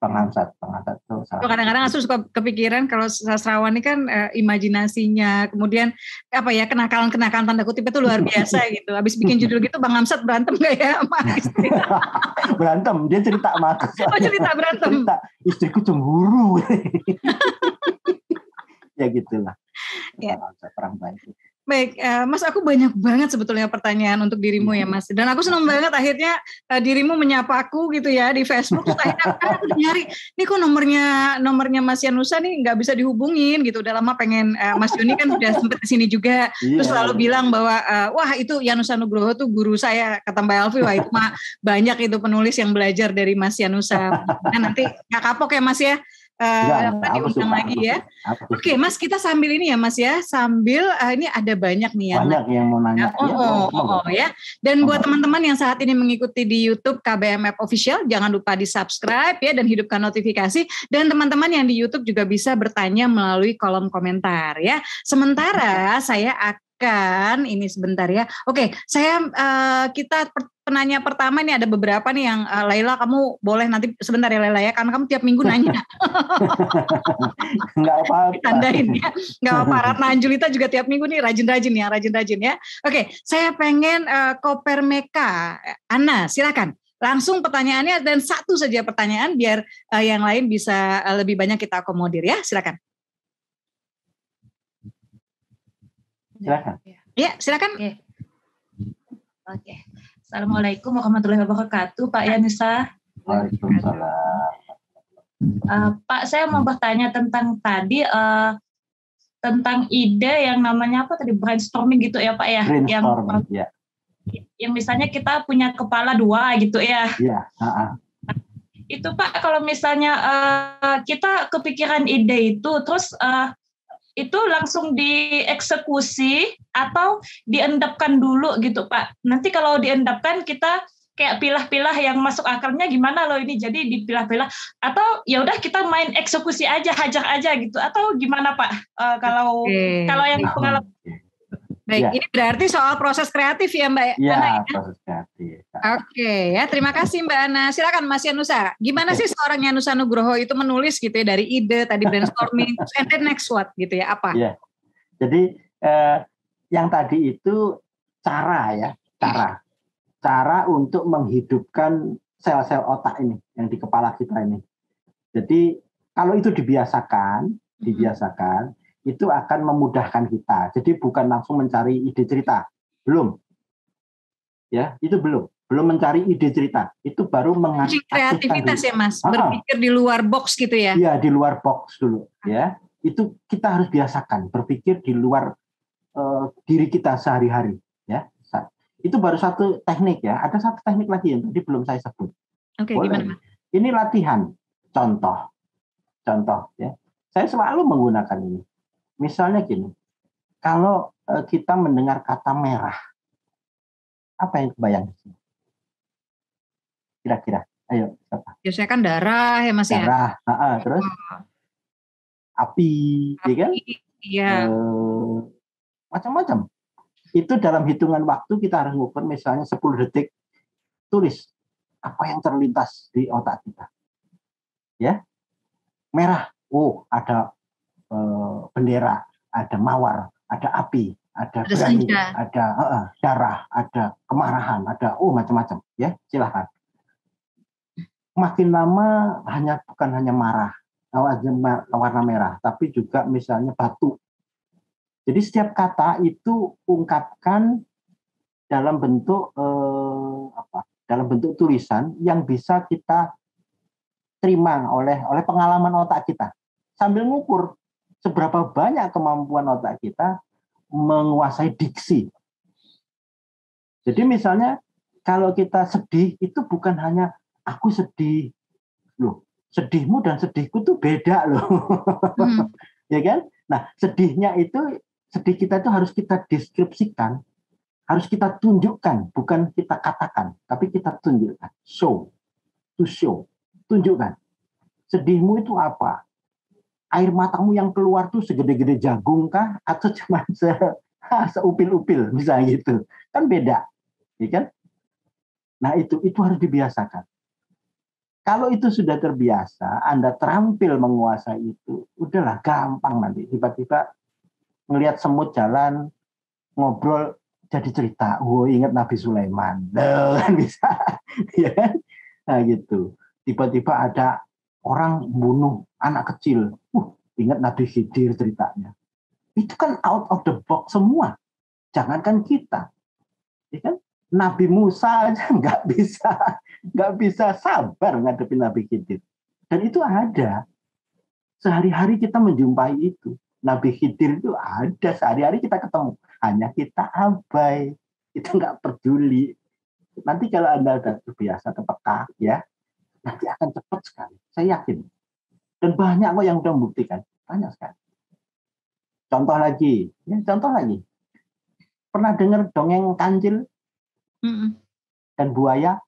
Bang Hamzat itu salah. Kadang-kadang aku suka kepikiran kalau sastrawan ini kan imajinasinya, kemudian apa ya, kenakalan tanda kutip itu luar biasa gitu. Habis bikin judul gitu Bang Hamzat berantem nggak ya sama istri? Berantem, dia cerita sama aku. Cerita berantem. Cerita, istriku cemburu. Ya gitulah. Ya. Perang baik. Baik, Mas, aku banyak banget sebetulnya pertanyaan untuk dirimu ya Mas. Dan aku senang banget akhirnya dirimu menyapa aku gitu ya di Facebook. Terus akhirnya aku nyari, nih kok nomornya Mas Yanusa nih nggak bisa dihubungin gitu. Udah lama pengen, Mas Yoni kan sudah sempat di sini juga. Terus selalu bilang bahwa, wah itu Yanusa Nugroho tuh guru saya, kata Mbak Elvi. Wah itu mah banyak itu penulis yang belajar dari Mas Yanusa. Nah, nanti nggak kapok ya Mas ya. Diundang lagi ya. Oke, Mas, kita sambil ini ya Mas ya, sambil ini ada banyak nih yang mau nanya. Ya. Dan buat teman-teman yang saat ini mengikuti di YouTube KBMF Official, jangan lupa di-subscribe ya dan hidupkan notifikasi. Dan teman-teman yang di YouTube juga bisa bertanya melalui kolom komentar ya. Sementara saya akan ini sebentar ya. Oke, kita penanya pertama ini ada beberapa nih yang Laila, kamu boleh nanti sebentar ya Laila ya, karena kamu tiap minggu nanya. Nggak apa-apa. Tandain ya, nggak apa-apa. Ratna Anjulita juga tiap minggu nih rajin-rajin ya. Oke, saya pengen Kopermeka. Ana, silakan. Langsung pertanyaannya dan satu saja pertanyaan biar yang lain bisa lebih banyak kita akomodir ya, silakan. Silakan. Ya, silakan. Oke. Assalamualaikum warahmatullahi wabarakatuh, Pak Yanusa. Waalaikumsalam. Pak, saya mau bertanya tentang tadi tentang ide yang namanya apa tadi, brainstorming gitu ya Pak ya? Brainstorming, yang misalnya kita punya kepala dua gitu ya? Iya. Itu Pak, kalau misalnya kita kepikiran ide itu, terus itu langsung dieksekusi atau diendapkan dulu gitu Pak. Nanti kalau diendapkan kita kayak pilah-pilah yang masuk akalnya gimana loh ini, jadi dipilah-pilah atau ya udah kita main eksekusi aja, hajar aja gitu, atau gimana Pak? Kalau yang pengalaman. Baik, ini berarti soal proses kreatif ya Mbak Ana? Iya, proses kreatif. Oke ya, terima kasih Mbak Ana. Silakan Mas Yanusa. Gimana sih seorang Yanusa Nugroho itu menulis gitu ya, dari ide tadi brainstorming, and then next what gitu ya, apa? Iya. Jadi yang tadi itu cara untuk menghidupkan sel-sel otak ini yang di kepala kita ini. Jadi kalau itu dibiasakan, itu akan memudahkan kita. Jadi bukan langsung mencari ide cerita, belum. Ya, itu belum mencari ide cerita. Itu baru mengaktifkan kreativitas dulu. Ya Mas, berpikir di luar box gitu ya. Iya, di luar box dulu ya. Itu kita harus biasakan berpikir di luar diri kita sehari-hari, ya. Itu baru satu teknik ya. Ada satu teknik lagi yang tadi belum saya sebut. Oke, Boleh. gimana? Ini latihan. Contoh ya. Saya selalu menggunakan ini. Misalnya gini, kalau kita mendengar kata merah, apa yang kebayang? Kira-kira, ayo. Apa? Biasanya kan darah ya Mas ya. Darah, terus api, ya kan? Iya. Macam-macam. Itu dalam hitungan waktu kita harus ngukur misalnya 10 detik, tulis apa yang terlintas di otak kita. Ya, merah, ada bendera, ada mawar, ada api, ada berani, ada darah, ada kemarahan, ada macam-macam. Ya, silahkan. Makin lama bukan hanya marah, warna merah, tapi juga misalnya batu. Jadi setiap kata itu ungkapkan dalam bentuk dalam bentuk tulisan yang bisa kita terima oleh pengalaman otak kita. Sambil ngukur seberapa banyak kemampuan otak kita menguasai diksi. Jadi misalnya kalau kita sedih itu bukan hanya aku sedih. Loh, sedihmu dan sedihku tuh beda loh. Ya kan? Nah, sedih kita itu harus kita deskripsikan, harus kita tunjukkan, bukan kita katakan, tapi kita tunjukkan. Show, tunjukkan. Sedihmu itu apa? Air matamu yang keluar tuh segede-gede jagung kah? Atau cuma seupil-upil, misalnya gitu. Kan beda, ya kan? Nah itu harus dibiasakan. Kalau itu sudah terbiasa, Anda terampil menguasai itu, udahlah gampang nanti. Tiba-tiba ngelihat semut jalan, ngobrol, jadi cerita. Ingat Nabi Sulaiman. Kan bisa. Ya kan? Nah gitu. Tiba-tiba ada orang bunuh anak kecil. Ingat Nabi Khidir ceritanya. Itu kan out of the box semua. Jangankan kita. Ya kan? Nabi Musa aja nggak bisa sabar ngadepin Nabi Khidir. Dan itu ada. Sehari-hari kita menjumpai itu. Nabi Khidir itu ada, sehari-hari kita ketemu. Hanya kita abai. Kita nggak peduli. Nanti kalau Anda sudah terbiasa terpeka, ya, nanti akan cepat sekali. Saya yakin. Dan banyak kok yang sudah membuktikan. Banyak sekali. Contoh lagi. Pernah dengar dongeng kancil? Dan buaya?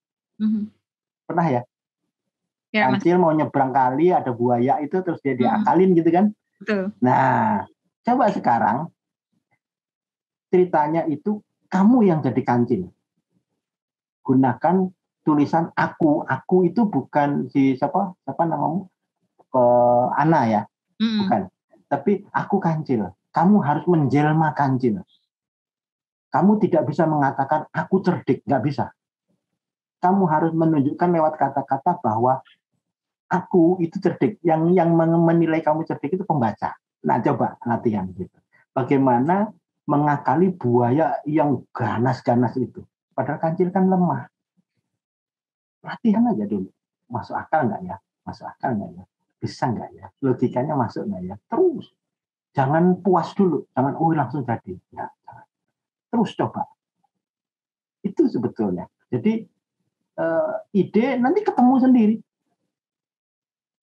Pernah ya? Kancil mau nyebrang kali, ada buaya itu, terus dia diakalin gitu kan? Betul. Nah, coba sekarang ceritanya itu kamu yang jadi kancil. Gunakan tulisan aku. Aku itu bukan si siapa namamu? Ana ya? Bukan. Tapi aku kancil. Kamu harus menjelma kancil. Kamu tidak bisa mengatakan aku cerdik, nggak bisa. Kamu harus menunjukkan lewat kata-kata bahwa aku itu cerdik. Yang menilai kamu cerdik itu pembaca. Nah, coba latihan gitu. Bagaimana mengakali buaya yang ganas-ganas itu. Padahal kancil kan lemah. Latihan aja dulu. Masuk akal nggak ya? Bisa nggak ya? Logikanya masuk nggak ya? Terus. Jangan puas dulu. Jangan langsung jadi. Ya, jangan. Terus coba. Itu sebetulnya. Jadi ide nanti ketemu sendiri.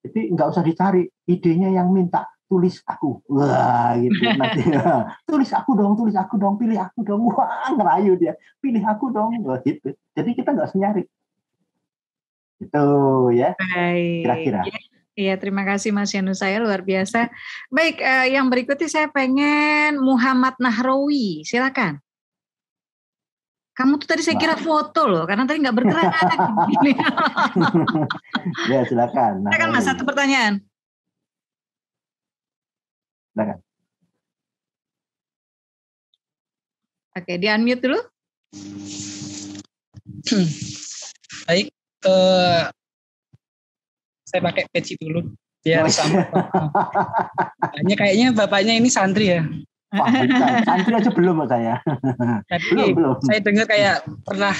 Jadi nggak usah dicari, idenya yang minta, tulis aku. Wah, gitu nanti. Tulis aku dong, pilih aku dong. Wah, ngerayu dia. Pilih aku dong. Wah, gitu. Jadi kita nggak usah nyari. Itu ya. Baik. Kira-kira. Iya, terima kasih Mas Yanu, saya luar biasa. Baik, yang berikutnya saya pengen Muhammad Nahrawi, silakan. Kamu tuh tadi saya kira foto loh, karena tadi nggak bergerak. Ya, silakan. Silakan Mas, satu pertanyaan. Silakan. Oke, di unmute dulu. Baik, saya pakai peci dulu biar sama. Kayaknya bapaknya ini santri ya. Wah, bukan. Santri aja belum saya. belum. Saya dengar kayak pernah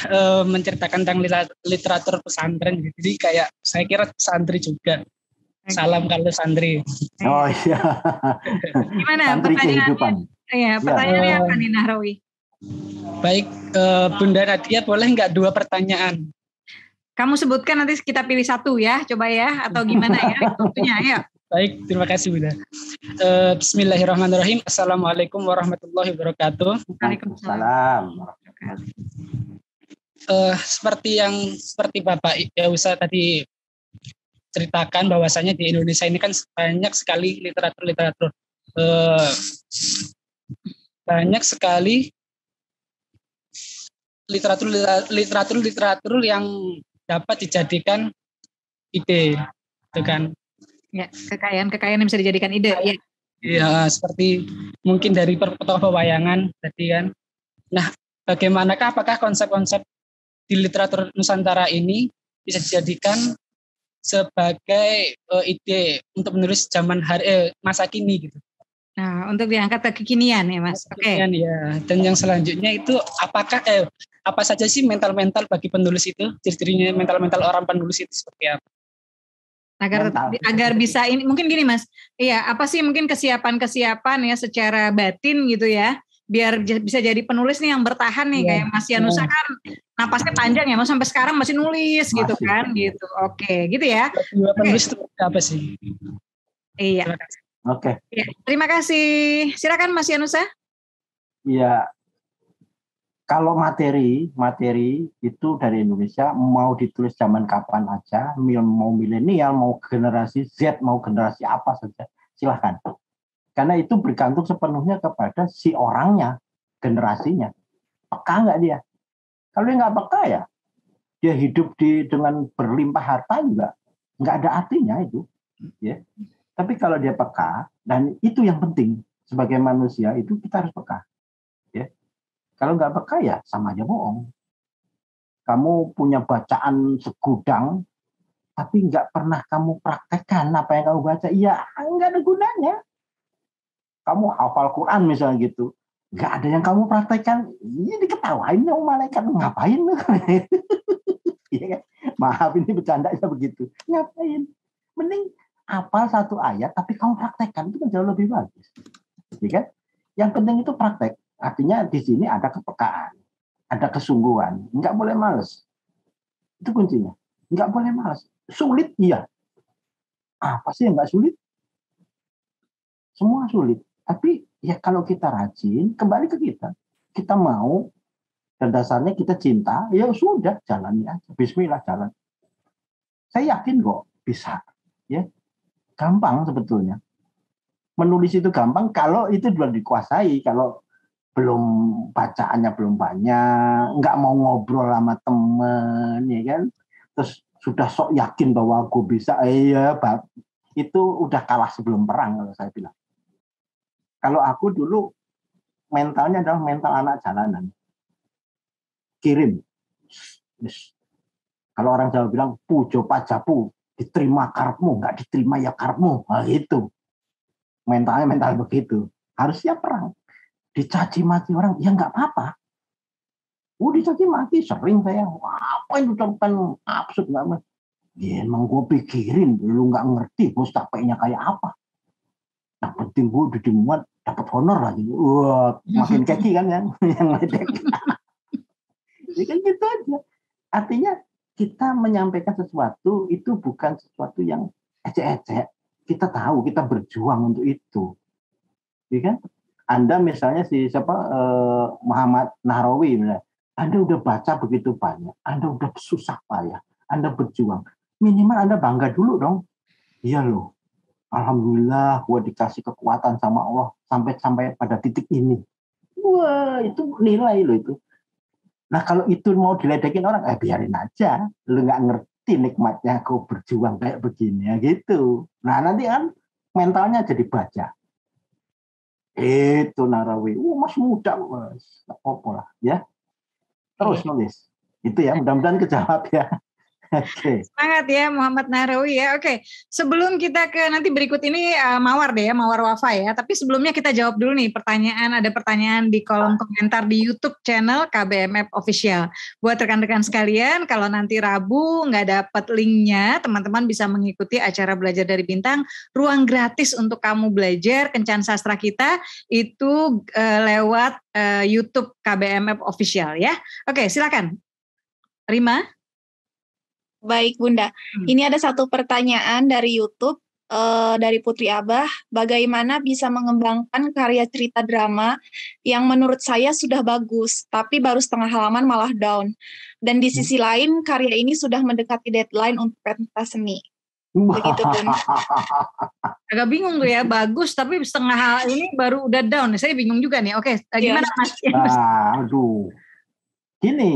menceritakan tentang literatur pesantren. Jadi kayak saya kira santri juga. Salam kalau santri. Oh iya. Gimana santri pertanyaannya? kehidupan. Iya, pertanyaannya apa nih Nahrawi? Baik, Bunda Nadia boleh nggak 2 pertanyaan? Kamu sebutkan nanti kita pilih satu ya, coba ya, atau gimana ya waktunya, ayo. Baik, terima kasih Bunda. Bismillahirrahmanirrahim. Assalamualaikum warahmatullahi wabarakatuh. Waalaikumsalam. Seperti Bapak Yausa tadi ceritakan bahwasanya di Indonesia ini kan banyak sekali literatur literatur yang dapat dijadikan ide, gitu kan? Ya, kekayaan yang bisa dijadikan ide. Ya. Iya, seperti mungkin dari tokoh pewayangan tadi kan. Nah, bagaimanakah apakah konsep-konsep di literatur Nusantara ini bisa dijadikan sebagai ide untuk menulis masa kini gitu? Nah, untuk diangkat ke kekinian ya, Mas. Oke. Ya. Dan yang selanjutnya itu apakah apa saja sih mental-mental bagi penulis itu? Ciri-cirinya mental-mental orang penulis itu seperti apa? Agar bisa ini mungkin gini Mas. Iya, apa sih mungkin kesiapan ya secara batin gitu ya. Biar bisa jadi penulis nih yang bertahan nih kayak Mas Yanusa kan napasnya panjang ya, Mas sampai sekarang masih nulis gitu kan gitu. Oke, gitu ya. Penulis itu apa sih? Iya. Oke. Ya, terima kasih. Silakan Mas Yanusa. Iya. Kalau materi itu dari Indonesia mau ditulis zaman kapan aja, mau milenial, mau generasi Z, mau generasi apa saja, silahkan. Karena itu bergantung sepenuhnya kepada si orangnya, generasinya. Peka nggak dia? Kalau dia nggak peka ya, dia hidup dengan berlimpah harta juga nggak ada artinya itu. Ya. Tapi kalau dia peka, dan itu yang penting sebagai manusia itu kita harus peka. Ya. Kalau nggak peka ya sama aja bohong. Kamu punya bacaan segudang, tapi nggak pernah kamu praktekkan apa yang kamu baca, ya nggak ada gunanya. Kamu hafal Quran misalnya gitu, nggak ada yang kamu praktekkan, ya diketawain sama malaikat, ngapain lu? Iya kan? Maaf ini bercandanya begitu, ngapain? Mending hafal satu ayat, tapi kamu praktekkan itu kan jauh lebih bagus, iya kan? Yang penting itu praktek. Artinya di sini ada kepekaan, ada kesungguhan, nggak boleh males. Itu kuncinya, nggak boleh males. Sulit iya, apa sih yang nggak sulit? Semua sulit. Tapi ya kalau kita rajin, kembali ke kita. Kita mau, dan dasarnya kita cinta, ya sudah, jalani aja. Bismillah, jalan. Saya yakin kok bisa. Ya, gampang sebetulnya. Menulis itu gampang kalau itu sudah dikuasai. Kalau belum bacaannya belum banyak, nggak mau ngobrol sama temen, ya kan? Terus sudah sok yakin bahwa aku bisa, itu udah kalah sebelum perang kalau saya bilang. Kalau aku dulu mentalnya adalah mental anak jalanan. Kirim. Kalau orang Jawa bilang, pujo pajapu, diterima karepmu, nggak diterima ya karepmu. Nah, itu. Mentalnya mental begitu. Harus siap perang. Dicaci maki orang, ya nggak apa-apa. Dicaci maki, sering saya. Apa itu ucapan absurd nggak? Ya emang gue pikirin, lu nggak ngerti bos capeknya kayak apa. Yang penting gue udah dimuat, dapat honor lagi. Wah, makin keki kan yang ledek. Ya kan gitu aja. Artinya kita menyampaikan sesuatu itu bukan sesuatu yang ecek-ecek. Kita tahu, kita berjuang untuk itu. Ya kan? Anda misalnya Muhammad Nahrawi, Anda udah baca begitu banyak, Anda udah susah payah, Anda berjuang. Minimal Anda bangga dulu dong. Iya loh, alhamdulillah gue dikasih kekuatan sama Allah sampai pada titik ini. Wah, itu nilai loh itu. Nah kalau itu mau diledekin orang, biarin aja. Lu nggak ngerti nikmatnya kau berjuang kayak begini ya gitu. Nah nanti kan mentalnya jadi baja. Itu Nahrawi, masih muda mas, apa lah ya. Terus nulis. Itu ya, mudah-mudahan kejawab ya. Oke. Semangat ya Muhammad Nahrawi ya. Oke, sebelum kita ke nanti berikut ini Mawar deh ya, Mawar Wafa ya. Tapi sebelumnya kita jawab dulu nih ada pertanyaan di kolom komentar di YouTube channel KBMF Official. Buat rekan-rekan sekalian, kalau nanti Rabu nggak dapat linknya, teman-teman bisa mengikuti acara Belajar dari Bintang, ruang gratis untuk kamu belajar Kencan Sastra kita itu lewat YouTube KBMF Official ya. Oke, silakan. Rima. Baik Bunda, ini ada satu pertanyaan dari YouTube dari Putri Abah. Bagaimana bisa mengembangkan karya cerita drama yang menurut saya sudah bagus, tapi baru setengah halaman malah down. Dan di sisi lain karya ini sudah mendekati deadline untuk pentas seni. Begitu Bunda. Agak bingung tuh ya, bagus tapi setengah ini baru udah down. Saya bingung juga nih. Oke, gimana Mas? Aduh, gini.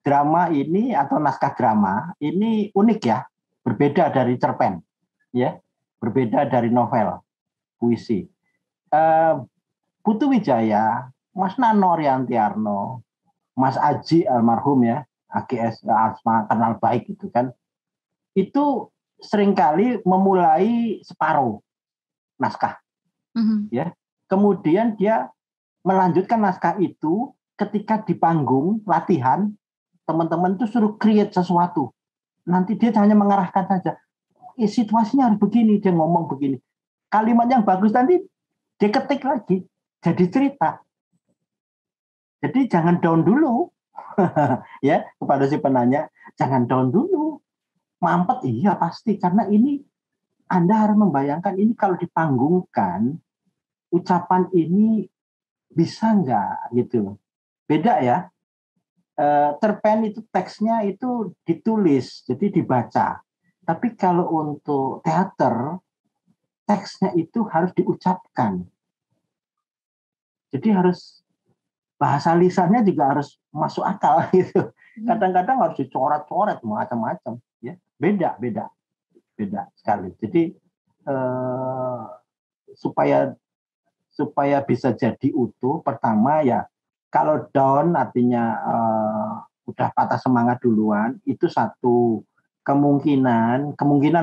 Drama ini atau naskah drama ini unik ya, berbeda dari cerpen, ya, berbeda dari novel, puisi. Putu Wijaya, Mas Nano Riantiarno, Mas Aji almarhum ya, AGS Asma kenal baik itu kan, itu seringkali memulai separuh naskah, ya. Kemudian dia melanjutkan naskah itu ketika di panggung latihan. Teman-teman itu suruh create sesuatu. Nanti dia hanya mengarahkan saja. Situasinya harus begini, dia ngomong begini. Kalimat yang bagus nanti dia ketik lagi. Jadi cerita. Jadi jangan down dulu. Ya, kepada si penanya, jangan down dulu. Mampet, iya pasti. Karena ini Anda harus membayangkan ini kalau dipanggungkan, ucapan ini bisa nggak gitu. Beda ya. Cerpen itu teksnya itu ditulis, jadi dibaca. Tapi kalau untuk teater, teksnya itu harus diucapkan. Jadi harus bahasa lisannya juga harus masuk akal gitu. Kadang-kadang harus dicoret-coret macam-macam. Ya, beda sekali. Jadi supaya bisa jadi utuh, pertama ya. Kalau down artinya udah patah semangat duluan, itu satu kemungkinan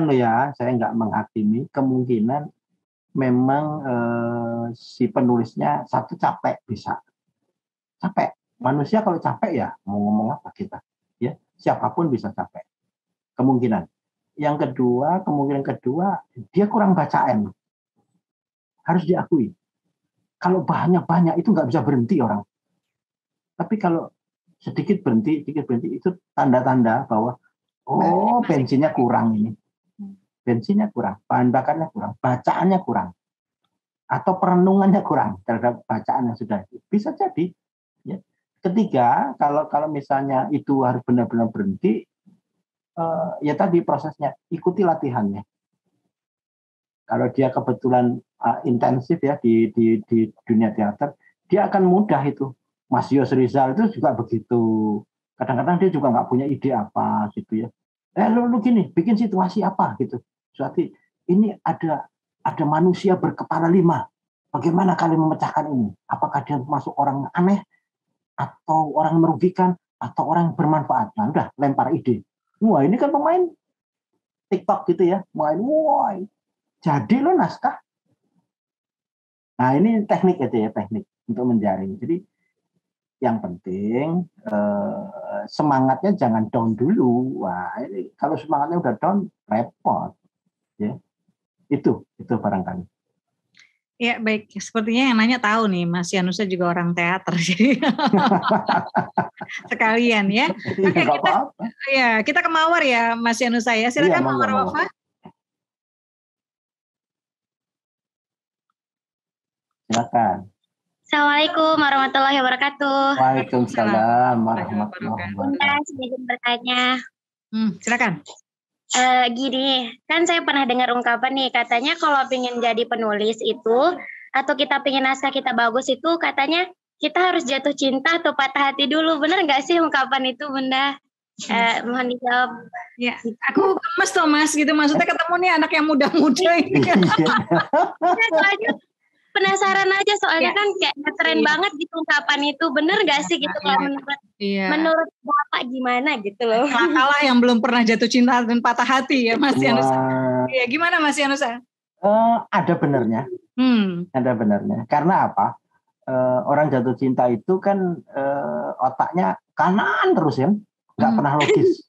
loh ya, saya nggak menghakimi, kemungkinan memang si penulisnya satu capek, bisa capek. Manusia kalau capek ya mau ngomong apa kita, ya siapapun bisa capek. Kemungkinan kedua dia kurang bacaan, harus diakui. Kalau banyak itu nggak bisa berhenti orang. Tapi kalau sedikit berhenti itu tanda-tanda bahwa bensinnya kurang ini. Bensinnya kurang, bahan bakarnya kurang, bacaannya kurang. Atau perenungannya kurang terhadap bacaan yang sudah. Bisa jadi. Ya. Ketiga, kalau misalnya itu harus benar-benar berhenti, ya tadi prosesnya, ikuti latihannya. Kalau dia kebetulan intensif ya di dunia teater, dia akan mudah itu. Mas Yos Rizal itu juga begitu. Kadang-kadang dia juga nggak punya ide apa gitu ya. Lu gini, bikin situasi apa gitu. Suatu ini ada manusia berkepala 5. Bagaimana kalian memecahkan ini? Apakah dia masuk orang aneh atau orang merugikan atau orang bermanfaat? Nah, udah lempar ide. Wah, ini kan pemain TikTok gitu ya. Wah, jadi lo naskah. Nah, ini teknik itu ya, teknik untuk menjaring. Jadi yang penting semangatnya jangan down dulu. Wah, ini kalau semangatnya udah down repot. Ya. Itu barangkali. Ya baik, sepertinya yang nanya tahu nih, Mas Yanusa juga orang teater, jadi sekalian ya. Oke, kita ke Mawar ya, Mas Yanusa ya. Silakan iya, Mawar Wafa. Silakan. Assalamualaikum warahmatullahi wabarakatuh. Waalaikumsalam warahmatullahi wabarakatuh. Sedikit bertanya. Silakan. Gini, kan saya pernah dengar ungkapan nih, katanya kalau pengen jadi penulis itu, atau kita pengen naskah kita bagus itu, katanya kita harus jatuh cinta atau patah hati dulu. Benar nggak sih ungkapan itu, Bunda? Mohon dijawab. Ya, aku gemes tuh Mas, gitu. Maksudnya ketemu nih anak yang muda-muda ini. Penasaran aja soalnya kan kayak keren banget gitu ungkapan itu. Bener gak sih gitu kalau menurut Iya. Menurut Bapak gimana gitu loh. Kalah yang belum pernah jatuh cinta dan patah hati ya Mas Yanusa. Wah, Iya, gimana Mas Yanusa? ada benernya. Ada benernya. Karena apa? Orang jatuh cinta itu kan otaknya kanan terus ya, nggak pernah logis.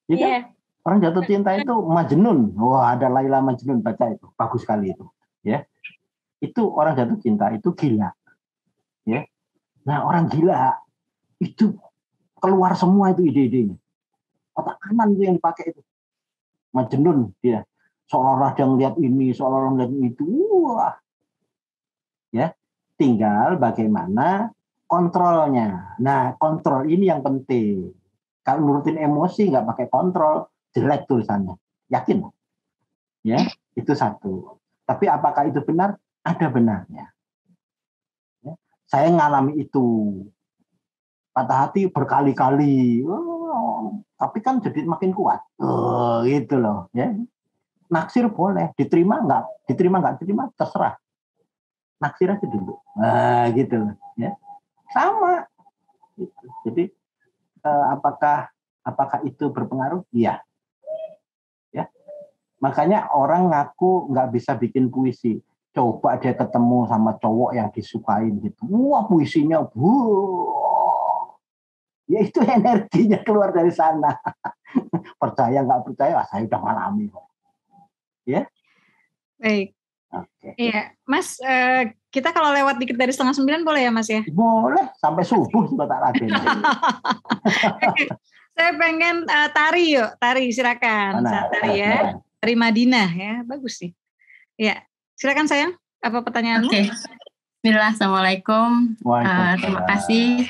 Iya kan? Orang jatuh cinta itu Majnun. Wah, ada Laila Majnun, baca itu. Bagus sekali itu. Ya. Itu orang jatuh cinta itu gila. Ya. Nah, orang gila itu keluar semua itu ide-idenya. Otak kanan itu yang dipakai itu. Majnun dia. Seolah-olah dia ngeliat ini, seolah-olah ngeliat itu. Wah. Ya. Tinggal bagaimana kontrolnya. Nah, kontrol ini yang penting. Kalau nurutin emosi nggak pakai kontrol, jelek tulisannya. Yakin? Ya, itu satu. Tapi apakah itu benar? Ada benarnya. Ya. Saya ngalami itu. Patah hati berkali-kali. Tapi kan jadi makin kuat. Gitu loh. Ya. Naksir boleh. Diterima nggak diterima, terserah. Naksir aja dulu. Nah, gitu loh. Ya. Sama. Gitu. Jadi, apakah itu berpengaruh? Iya. Ya. Makanya orang ngaku nggak bisa bikin puisi. Coba dia ketemu sama cowok yang disukain gitu. Wah, puisinya, ya itu energinya keluar dari sana. Percaya nggak percaya, saya udah ngalami kok. Ya. Baik. Oke. Iya, Mas, kita kalau lewat dikit dari 8:30 boleh ya Mas ya? Boleh, sampai subuh juga tak raden. Saya pengen tari yuk, tari silakan. Tari ya. Dari Madinah ya, bagus sih. Ya, silakan sayang. Apa pertanyaanmu? Oke. Bismillah, assalamualaikum. Terima kasih.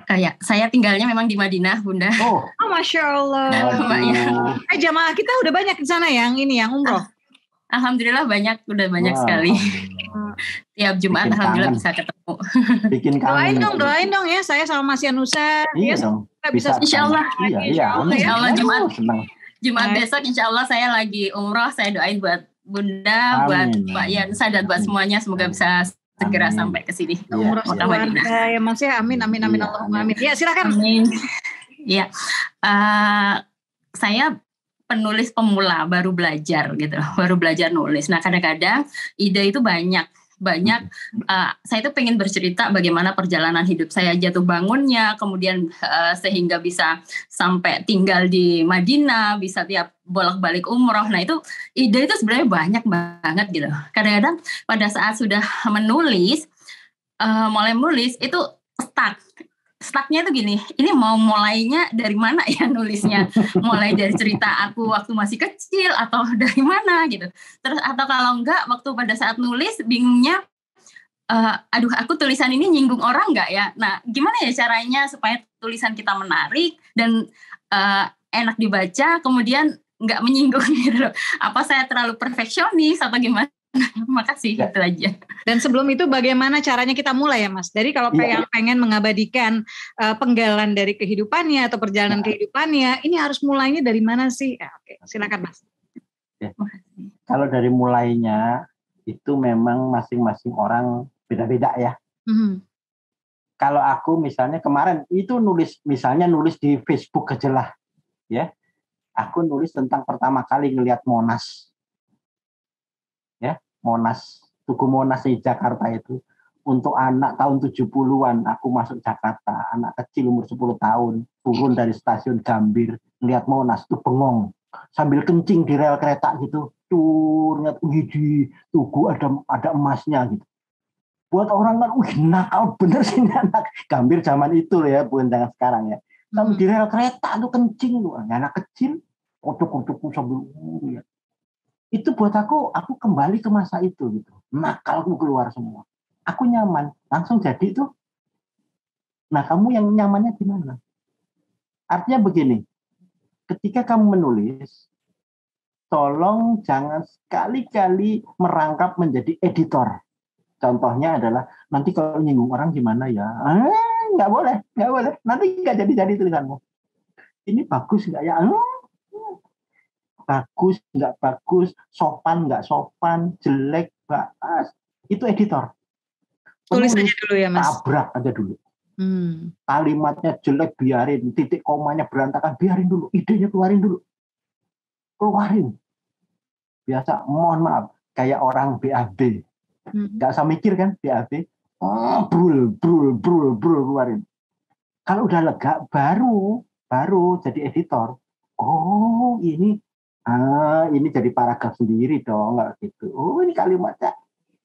Ya, saya tinggalnya memang di Madinah, Bunda. Oh, Masya Allah. Jamaah kita udah banyak di sana yang ini, yang umroh. Alhamdulillah udah banyak sekali. Tiap Jumat alhamdulillah bisa ketemu. Bikin doain dong ya, saya sama Mas Yanusa. Iya dong. Bisa insyaallah. Insyaallah Jumat besok insyaallah saya lagi umroh. Saya doain buat Bunda, buat Pak Yanusa dan buat semuanya, semoga bisa segera sampai ke sini. Umroh keluarga ya Mas ya. Amin Allahumma amin. Ya silakan. Amin. Ya. Saya penulis pemula, baru belajar nulis. Nah, kadang-kadang ide itu banyak. Saya itu pengen bercerita bagaimana perjalanan hidup saya, jatuh bangunnya, kemudian sehingga bisa sampai tinggal di Madinah, bisa tiap bolak-balik umroh. Nah, itu ide itu sebenarnya banyak banget gitu. Kadang-kadang pada saat sudah menulis, mulai menulis itu stucknya tuh gini, ini mau mulainya dari mana ya nulisnya? Mulai dari cerita aku waktu masih kecil atau dari mana gitu. Terus atau kalau enggak waktu pada saat nulis bingungnya, aku tulisan ini nyinggung orang enggak ya? Nah, gimana ya caranya supaya tulisan kita menarik dan enak dibaca, kemudian enggak menyinggung gitu loh. Apa saya terlalu perfeksionis atau gimana? Makasih, itu aja. Dan sebelum itu bagaimana caranya kita mulai ya Mas? Jadi kalau pengen mengabadikan penggalan dari kehidupannya atau perjalanan kehidupannya, ini harus mulainya dari mana sih? Oke, silakan Mas. Ya. Kalau dari mulainya itu memang masing-masing orang beda-beda ya. Kalau aku misalnya kemarin itu nulis di Facebook aja lah, ya. Aku nulis tentang pertama kali ngelihat Monas. Ya, Monas, Tugu Monas di Jakarta itu. Untuk anak tahun 70-an aku masuk Jakarta, anak kecil umur 10 tahun, turun dari stasiun Gambir, lihat Monas itu bengong, sambil kencing di rel kereta gitu. Tuh, lihat di Tugu ada emasnya gitu. Buat orang kan, nakal bener sih anak Gambir zaman itu ya, bukan zaman sekarang ya. Sambil di rel kereta tuh kencing tuh, anak kecil, otok-otok sambil ya. Itu buat aku kembali ke masa itu gitu. Nakalku keluar semua. Aku nyaman, langsung jadi tuh. Nah, kamu yang nyamannya di mana? Artinya begini, ketika kamu menulis, tolong jangan sekali-kali merangkap menjadi editor. Contohnya adalah, nanti kalau nyinggung orang gimana ya? Nggak boleh. Nanti nggak jadi tulisanmu. Ini bagus nggak ya? Bagus, nggak bagus, sopan, nggak sopan, jelek, baas. Itu editor. Tulis aja dulu ya Mas. Tabrak aja dulu. Kalimatnya jelek biarin, titik komanya berantakan biarin dulu, idenya keluarin dulu. Keluarin. Biasa, mohon maaf, kayak orang BAB. Nggak usah mikir kan, BAB. Brul keluarin. Kalau udah lega, baru jadi editor. Oh, ini jadi paragraf sendiri dong, nggak gitu. Oh, ini kalimatnya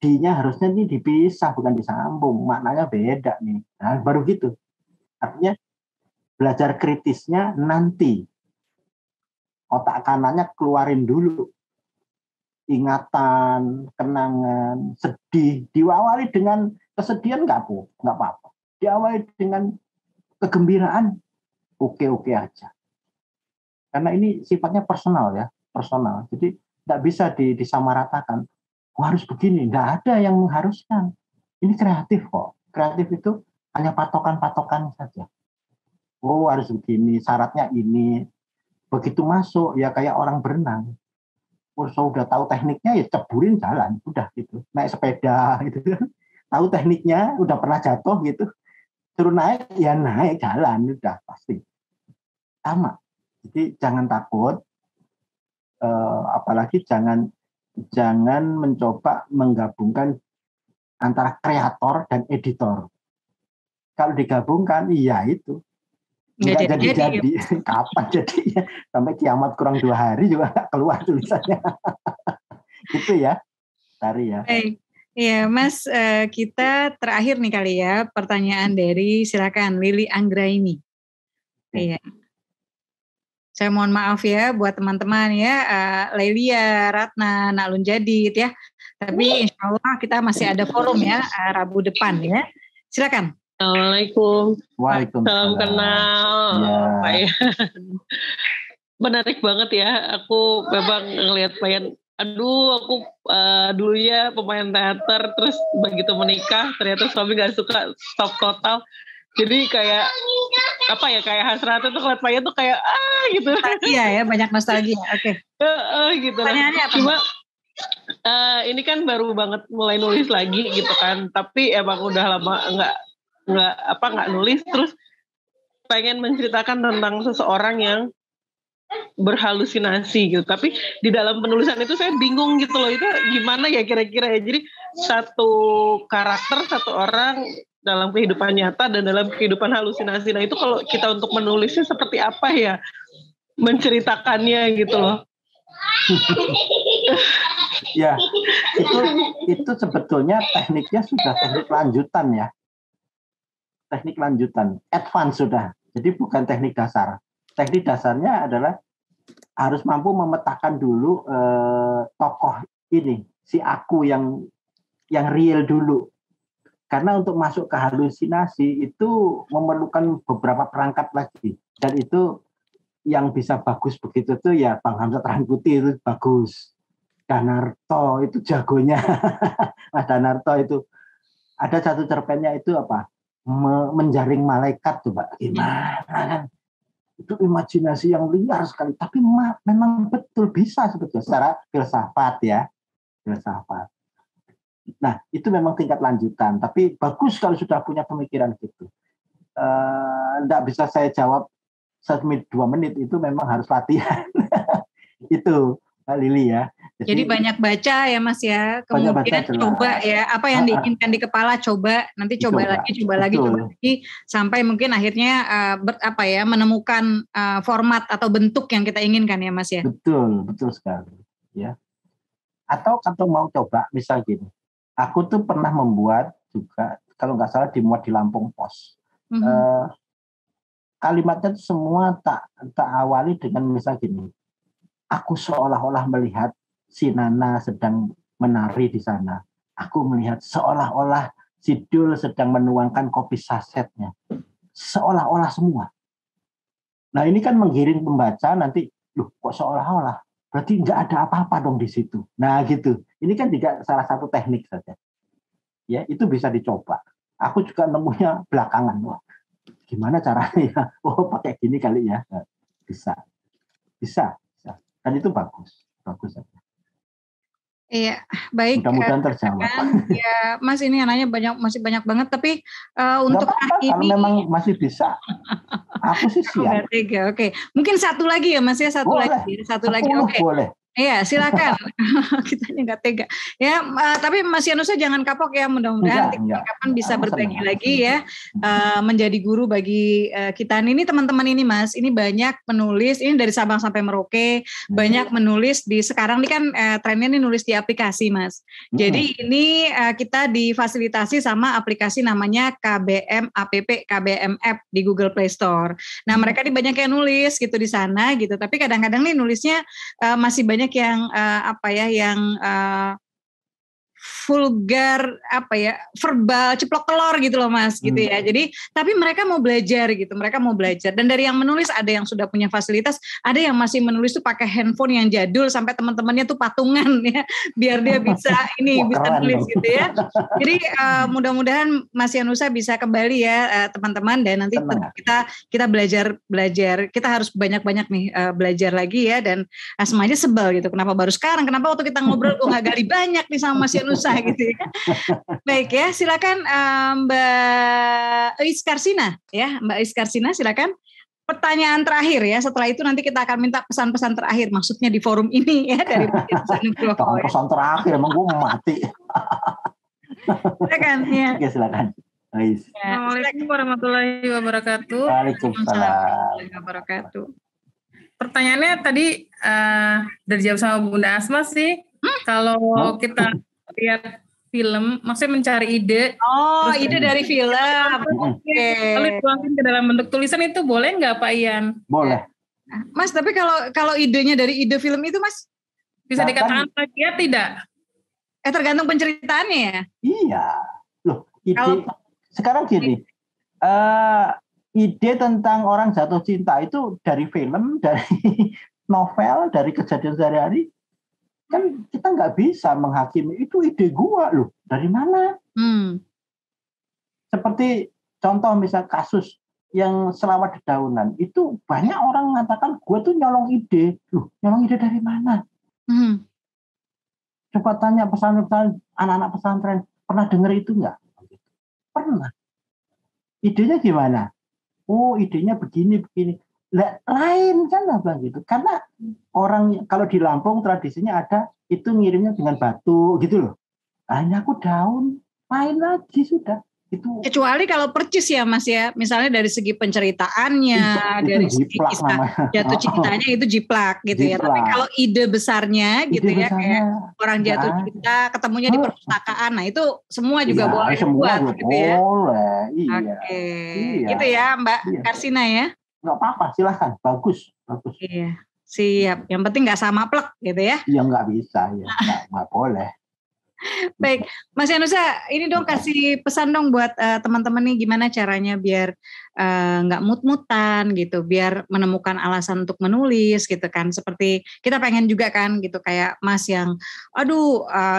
D-nya harusnya ini dipisah, bukan disambung. Maknanya beda nih. Nah, baru gitu. Artinya belajar kritisnya nanti. Otak kanannya keluarin dulu. Ingatan, kenangan, sedih. Diawali dengan kesedihan nggak apa-apa. Diawali dengan kegembiraan, oke aja. Karena ini sifatnya personal ya, personal. Jadi tidak bisa disamaratakan. Harus begini, tidak ada yang mengharuskan. Ini kreatif kok. Kreatif itu hanya patokan-patokan saja. Oh harus begini, syaratnya ini. Begitu masuk ya kayak orang berenang. Oh sudah tahu tekniknya ya ceburin jalan, udah gitu. Naik sepeda gitu kan. Tahu tekniknya, udah pernah jatuh gitu. Suruh naik ya naik jalan, udah pasti. Sama. Jadi jangan takut, apalagi jangan mencoba menggabungkan antara kreator dan editor. Kalau digabungkan, iya itu nggak jadi. Kapan jadinya? Sampai kiamat kurang 2 hari juga nggak keluar tulisannya. Gitu ya, Tari ya. Baik. Ya, Mas, kita terakhir nih kali ya pertanyaan dari silakan Lili Anggraini. Iya. Saya mohon maaf ya buat teman-teman ya, Lelia, Ratna, Naklun Jadid ya. Tapi insya Allah kita masih ada forum ya, Rabu depan ya. Silakan. Assalamualaikum. Waalaikumsalam. Salam kenal. Ya. Menarik banget ya. Aku memang ngelihat Payan. Aduh, aku dulunya pemain teater, terus begitu menikah ternyata suami nggak suka, stop total. Jadi kayak apa ya, kayak hasratnya tuh ngeliat Payan tuh kayak gitu. Nostalgia ya, banyak nostalgia. Oke. Gitu. Pertanyaannya apa? Cuma ini kan baru banget mulai nulis lagi gitu kan. Tapi emang udah lama nggak nulis, terus pengen menceritakan tentang seseorang yang berhalusinasi gitu. Tapi di dalam penulisan itu saya bingung gitu loh, itu gimana ya kira-kira ya. Jadi satu karakter, satu orang dalam kehidupan nyata dan dalam kehidupan halusinasi. Nah itu kalau kita untuk menulisnya seperti apa ya menceritakannya gitu loh. Ya, itu sebetulnya tekniknya sudah teknik lanjutan ya. Teknik lanjutan, advance sudah. Jadi bukan teknik dasar. Teknik dasarnya adalah harus mampu memetakan dulu tokoh ini, si aku yang real dulu. Karena untuk masuk ke halusinasi itu memerlukan beberapa perangkat lagi. Dan itu yang bisa bagus begitu tuh ya Bang Hamzat Rangkuti itu bagus. Danarto itu jagonya. Mas Danarto itu ada satu cerpennya itu apa? Menjaring malaikat tuh Pak. Gimana? Itu imajinasi yang liar sekali. Tapi memang betul bisa sebetulnya secara filsafat ya. Filsafat. Nah, itu memang tingkat lanjutan. Tapi bagus kalau sudah punya pemikiran gitu. Nggak bisa saya jawab 1-2 menit, itu memang harus latihan. Itu, Mbak Lili ya. Jadi banyak baca ya Mas ya. Kemudian coba ya, apa yang diinginkan di kepala coba, nanti coba lagi, sampai mungkin akhirnya menemukan format atau bentuk yang kita inginkan ya Mas ya. Betul sekali. Ya. Atau mau coba, misal gini. Aku tuh pernah membuat juga, kalau nggak salah dimuat di Lampung Pos. Kalimatnya itu semua tak awali dengan misal gini. Aku seolah-olah melihat si Nana sedang menari di sana. Aku melihat seolah-olah si Dul sedang menuangkan kopi sasetnya. Seolah-olah semua. Nah ini kan menggiring pembaca nanti, loh kok seolah-olah? Berarti nggak ada apa-apa dong di situ. Nah gitu. Ini kan juga salah satu teknik saja. Ya itu bisa dicoba. Aku juga nemunya belakangan. Wah, gimana caranya? Oh pakai gini kali ya. Bisa. Dan itu bagus saja. Iya, baik. Mudah-mudahan terjawab. Ya, Mas ini yang nanya masih banyak banget, tapi untuk apa-apa, hari kalau ini memang masih bisa, aku sih siap. Oke. Mungkin satu lagi ya Mas ya, satu Boleh. lagi. Oke. Boleh. Iya, silakan. Kita nggak tega. Ya, tapi Mas Yanusa jangan kapok ya. Mudah-mudahan kapan bisa berbagi lagi ya, menjadi guru bagi kita. Ini teman-teman ini Mas, ini banyak penulis. Ini dari Sabang sampai Merauke, banyak menulis di sekarang ini kan trennya ini nulis di aplikasi Mas. Jadi ini kita difasilitasi sama aplikasi namanya KBM App, KBM App di Google Play Store. Nah mereka ini banyak yang nulis gitu di sana gitu. Tapi kadang-kadang nih nulisnya masih banyak yang yang vulgar verbal ceplok telur gitu loh Mas gitu ya. Jadi tapi mereka mau belajar gitu, dan dari yang menulis ada yang sudah punya fasilitas, ada yang masih menulis tuh pakai handphone yang jadul sampai teman-temannya tuh patungan ya biar dia bisa bisa nulis gitu ya. Jadi mudah-mudahan Mas Yanusa bisa kembali ya teman-teman, dan nanti kita belajar, kita harus banyak-banyak nih belajar lagi ya. Dan Asma aja sebel gitu, kenapa baru sekarang, kenapa waktu kita ngobrol kok nggak gali banyak nih sama Mas Yanusa gitu ya. Baik ya, silakan Mbak Iskarsina ya, Mbak Iskarsina silakan. Pertanyaan terakhir ya, setelah itu nanti kita akan minta pesan-pesan terakhir, maksudnya di forum ini ya dari Mbak Nugroho. Pesan terakhir, emang gue mati. Silakan ya. Oke, silakan. Assalamualaikum warahmatullahi wabarakatuh. Waalaikumsalam warahmatullahi wabarakatuh. Pertanyaannya tadi dari jawab sama Bunda Asma sih, kalau kita lihat film, maksudnya mencari ide. Oh, ide dari film. Oke. Lalu dituangkan ke dalam bentuk tulisan itu boleh nggak Pak Ian? Boleh. Mas, tapi kalau idenya dari ide film itu Mas? Bisa dikatakan plagiat tidak? Tergantung penceritaannya ya? Iya. Loh, ide. Sekarang gini, ide tentang orang jatuh cinta itu dari film, dari novel, dari kejadian sehari-hari. Kan kita nggak bisa menghakimi, itu ide gua loh, dari mana? Seperti contoh misal kasus yang selawat dedaunan, itu banyak orang mengatakan gua tuh nyolong ide. Loh, nyolong ide dari mana? Coba tanya pesantren, anak-anak pesantren, pernah dengar itu nggak? Pernah. Idenya gimana? Oh, idenya begini. Lain kan apa gitu, karena orang kalau di Lampung tradisinya ada itu ngirimnya dengan batu gitu loh, hanya aku daun, lain lagi sudah itu. Kecuali kalau percis ya Mas ya, misalnya dari segi penceritaannya, dari segi kisah jatuh cintanya itu jiplak gitu ya. Tapi kalau ide besarnya gitu ya, kayak orang jatuh cinta ketemunya di perpustakaan, nah itu semua juga boleh buat gitu ya. Boleh, iya. Oke, gitu ya Mbak Karsina ya. Nggak apa-apa, silahkan, bagus. Iya, siap. Yang penting nggak sama plek gitu ya? Iya, nggak bisa ya, nggak boleh. Baik, Mas Yanusa, ini dong kasih pesan dong buat teman-teman nih, gimana caranya biar nggak mut-mutan gitu, biar menemukan alasan untuk menulis gitu kan. Seperti kita pengen juga kan gitu, kayak Mas yang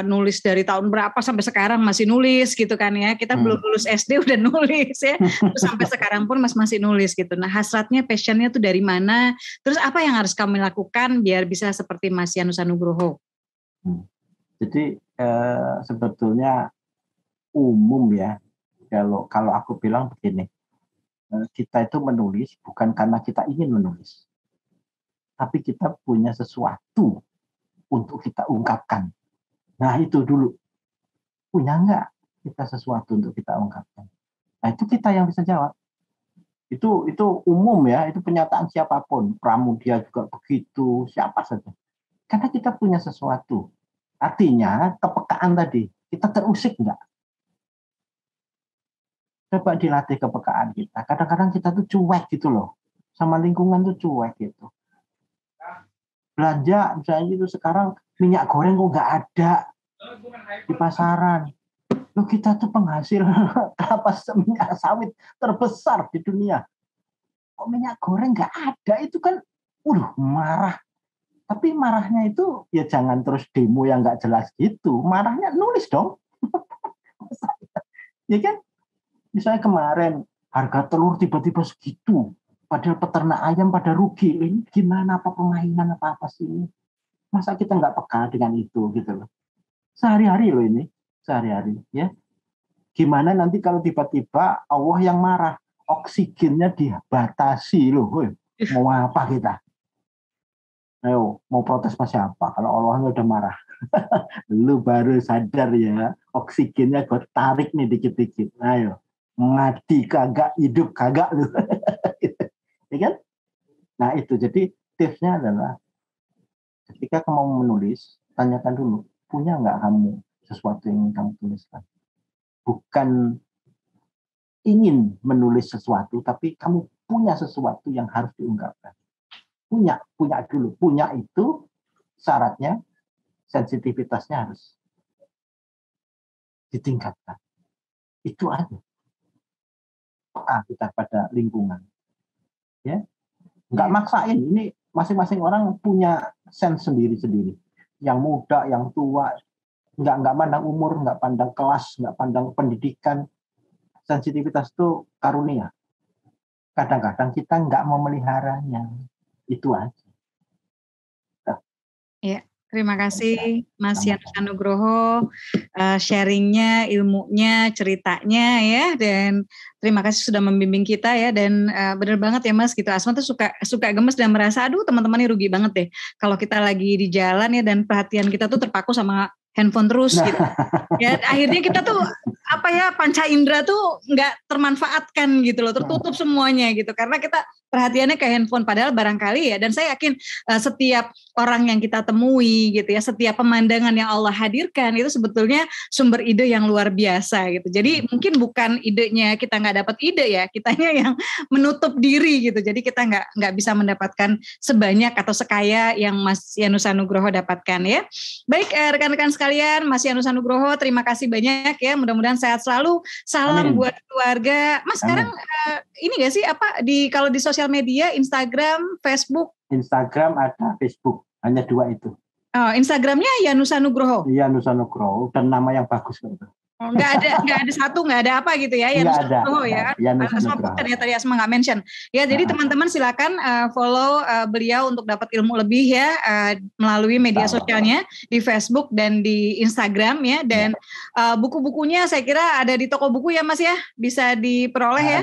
nulis dari tahun berapa sampai sekarang masih nulis gitu kan ya. Kita belum lulus SD udah nulis ya. Terus sampai sekarang pun masih nulis gitu. Nah, hasratnya, passionnya tuh dari mana? Terus apa yang harus kami lakukan biar bisa seperti Mas Yanusa Nugroho? Jadi sebetulnya umum ya, kalau aku bilang begini, kita itu menulis bukan karena kita ingin menulis, tapi kita punya sesuatu untuk kita ungkapkan. Nah itu dulu, punya nggak kita sesuatu untuk kita ungkapkan? Nah itu kita yang bisa jawab. Itu umum ya, itu pernyataan siapapun, Pramudia juga begitu, siapa saja. Karena kita punya sesuatu. Artinya kepekaan tadi, kita terusik enggak? Coba dilatih kepekaan kita. Kadang-kadang kita tuh cuek gitu loh. Sama lingkungan tuh cuek gitu. Belanja misalnya gitu, sekarang minyak goreng kok nggak ada di pasaran. Loh kita tuh penghasil kelapa minyak sawit terbesar di dunia. Kok minyak goreng nggak ada? Itu kan marah. Tapi marahnya itu ya jangan terus demo yang nggak jelas gitu. Marahnya nulis dong. Ya kan? Misalnya kemarin harga telur tiba-tiba segitu. Padahal peternak ayam pada rugi. Ini gimana, apa permainan apa sih ini? Masa kita nggak peka dengan itu gitu loh. Sehari-hari loh ini, sehari-hari ya. Gimana nanti kalau tiba-tiba Allah yang marah, oksigennya dibatasi loh, woy. Mau apa kita? Ayo, mau protes sama siapa? Kalau Allah udah marah, lu baru sadar ya, oksigennya gue tarik nih dikit-dikit. Ayo, mati kagak, hidup kagak lu, ya kan? Nah itu, jadi tipsnya adalah ketika kamu menulis, tanyakan dulu, punya nggak kamu sesuatu yang ingin kamu tuliskan? Bukan ingin menulis sesuatu, tapi kamu punya sesuatu yang harus diungkapkan. Punya dulu. Punya itu syaratnya sensitivitasnya harus ditingkatkan. Itu aja. Kita pada lingkungan. Ya, nggak maksain. Ini masing-masing orang punya sense sendiri-sendiri. Yang muda, yang tua, nggak pandang umur, nggak pandang kelas, nggak pandang pendidikan. Sensitivitas itu karunia. Kadang-kadang kita nggak memeliharanya. Itu aja. Ya, terima kasih Mas Yanus Anugroho, sharingnya, ilmunya, ceritanya ya, dan terima kasih sudah membimbing kita ya. Dan benar banget ya Mas gitu, Asma tuh suka gemes dan merasa aduh teman-teman ini rugi banget deh kalau kita lagi di jalan ya dan perhatian kita tuh terpaku sama handphone terus gitu. Ya akhirnya kita tuh panca indera tuh nggak termanfaatkan gitu loh, tertutup semuanya gitu karena kita perhatiannya ke handphone, padahal barangkali ya, dan saya yakin setiap orang yang kita temui gitu ya, setiap pemandangan yang Allah hadirkan itu sebetulnya sumber ide yang luar biasa gitu. Jadi mungkin bukan idenya kita nggak dapat ide ya, kitanya yang menutup diri gitu. Jadi kita nggak bisa mendapatkan sebanyak atau sekaya yang Mas Yanus Anugroho dapatkan ya. Baik rekan-rekan sekalian, Mas Yanus Anugroho terima kasih banyak ya. Mudah-mudahan sehat selalu. Salam buat keluarga. Mas sekarang ini nggak sih kalau di sosial media, Instagram, Facebook? Instagram ada, Facebook, hanya 2 itu. Oh, Instagramnya Yanus Anugroho. Yanus Anugroho dan nama yang bagus gitu. Oh, nggak ada satu, nggak ada apa gitu ya, Yanus Anugroho ya. Asma Putar ya, tadi Asma nggak mention. Ya, jadi teman-teman silakan follow beliau untuk dapat ilmu lebih ya melalui media sosialnya di Facebook dan di Instagram ya. Dan buku-bukunya saya kira ada di toko buku ya Mas ya, bisa diperoleh ya.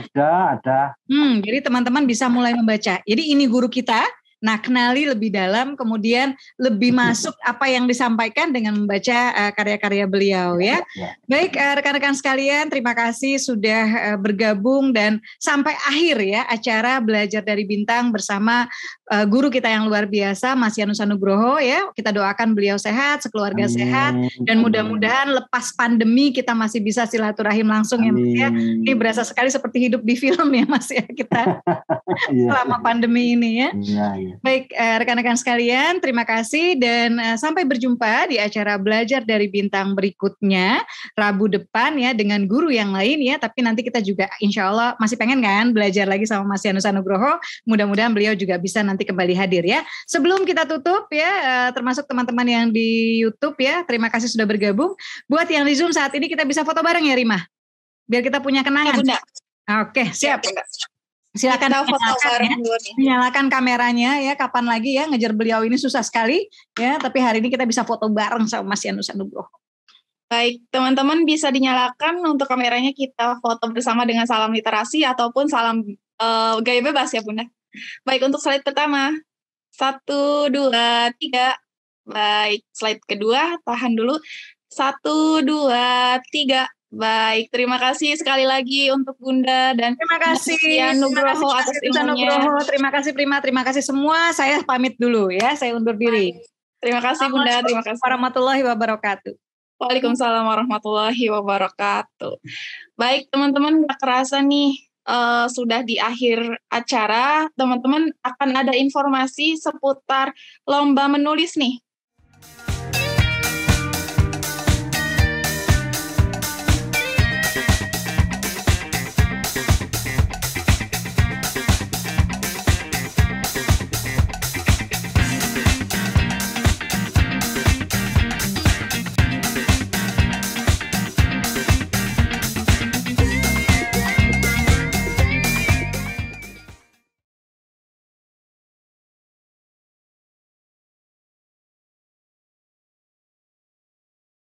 Ada. Jadi teman-teman bisa mulai membaca. Jadi ini guru kita. Nah, kenali lebih dalam, kemudian lebih masuk apa yang disampaikan dengan membaca karya-karya beliau ya. Baik, rekan-rekan sekalian, terima kasih sudah bergabung dan sampai akhir ya acara Belajar dari Bintang bersama guru kita yang luar biasa, Mas Yanus Anugroho ya. Kita doakan beliau sehat, sekeluarga sehat, dan mudah-mudahan lepas pandemi kita masih bisa silaturahim langsung ya Mas ya. Ini berasa sekali seperti hidup di film ya Mas ya kita selama pandemi ini ya. Baik rekan-rekan sekalian, terima kasih dan sampai berjumpa di acara Belajar dari Bintang berikutnya Rabu depan ya dengan guru yang lain ya. Tapi nanti kita juga insya Allah masih pengen kan belajar lagi sama Mas Yanus Anugroho. Mudah-mudahan beliau juga bisa nanti kembali hadir ya. Sebelum kita tutup ya, termasuk teman-teman yang di YouTube ya, terima kasih sudah bergabung. Buat yang di Zoom saat ini kita bisa foto bareng ya Rima, biar kita punya kenangan. Ya, Oke, siap. Silakan nyalakan kameranya ya, kapan lagi ya, ngejar beliau ini susah sekali ya, tapi hari ini kita bisa foto bareng sama Mas Yanus Anugroho. Baik, teman-teman bisa dinyalakan untuk kameranya, kita foto bersama dengan salam literasi ataupun salam gaya bebas ya Bunda. Baik, untuk slide pertama 1, 2, 3. Baik, slide kedua tahan dulu 1, 2, 3. Baik, terima kasih sekali lagi untuk Bunda dan terima kasih Anugroho atas ilmunya. Terima kasih Prima, terima kasih semua. Saya pamit dulu ya, saya undur diri. Terima kasih Bunda, terima kasih. Warahmatullahi wabarakatuh. Waalaikumsalam warahmatullahi wabarakatuh. Baik teman-teman, tak kerasa nih sudah di akhir acara. Teman-teman akan ada informasi seputar lomba menulis nih.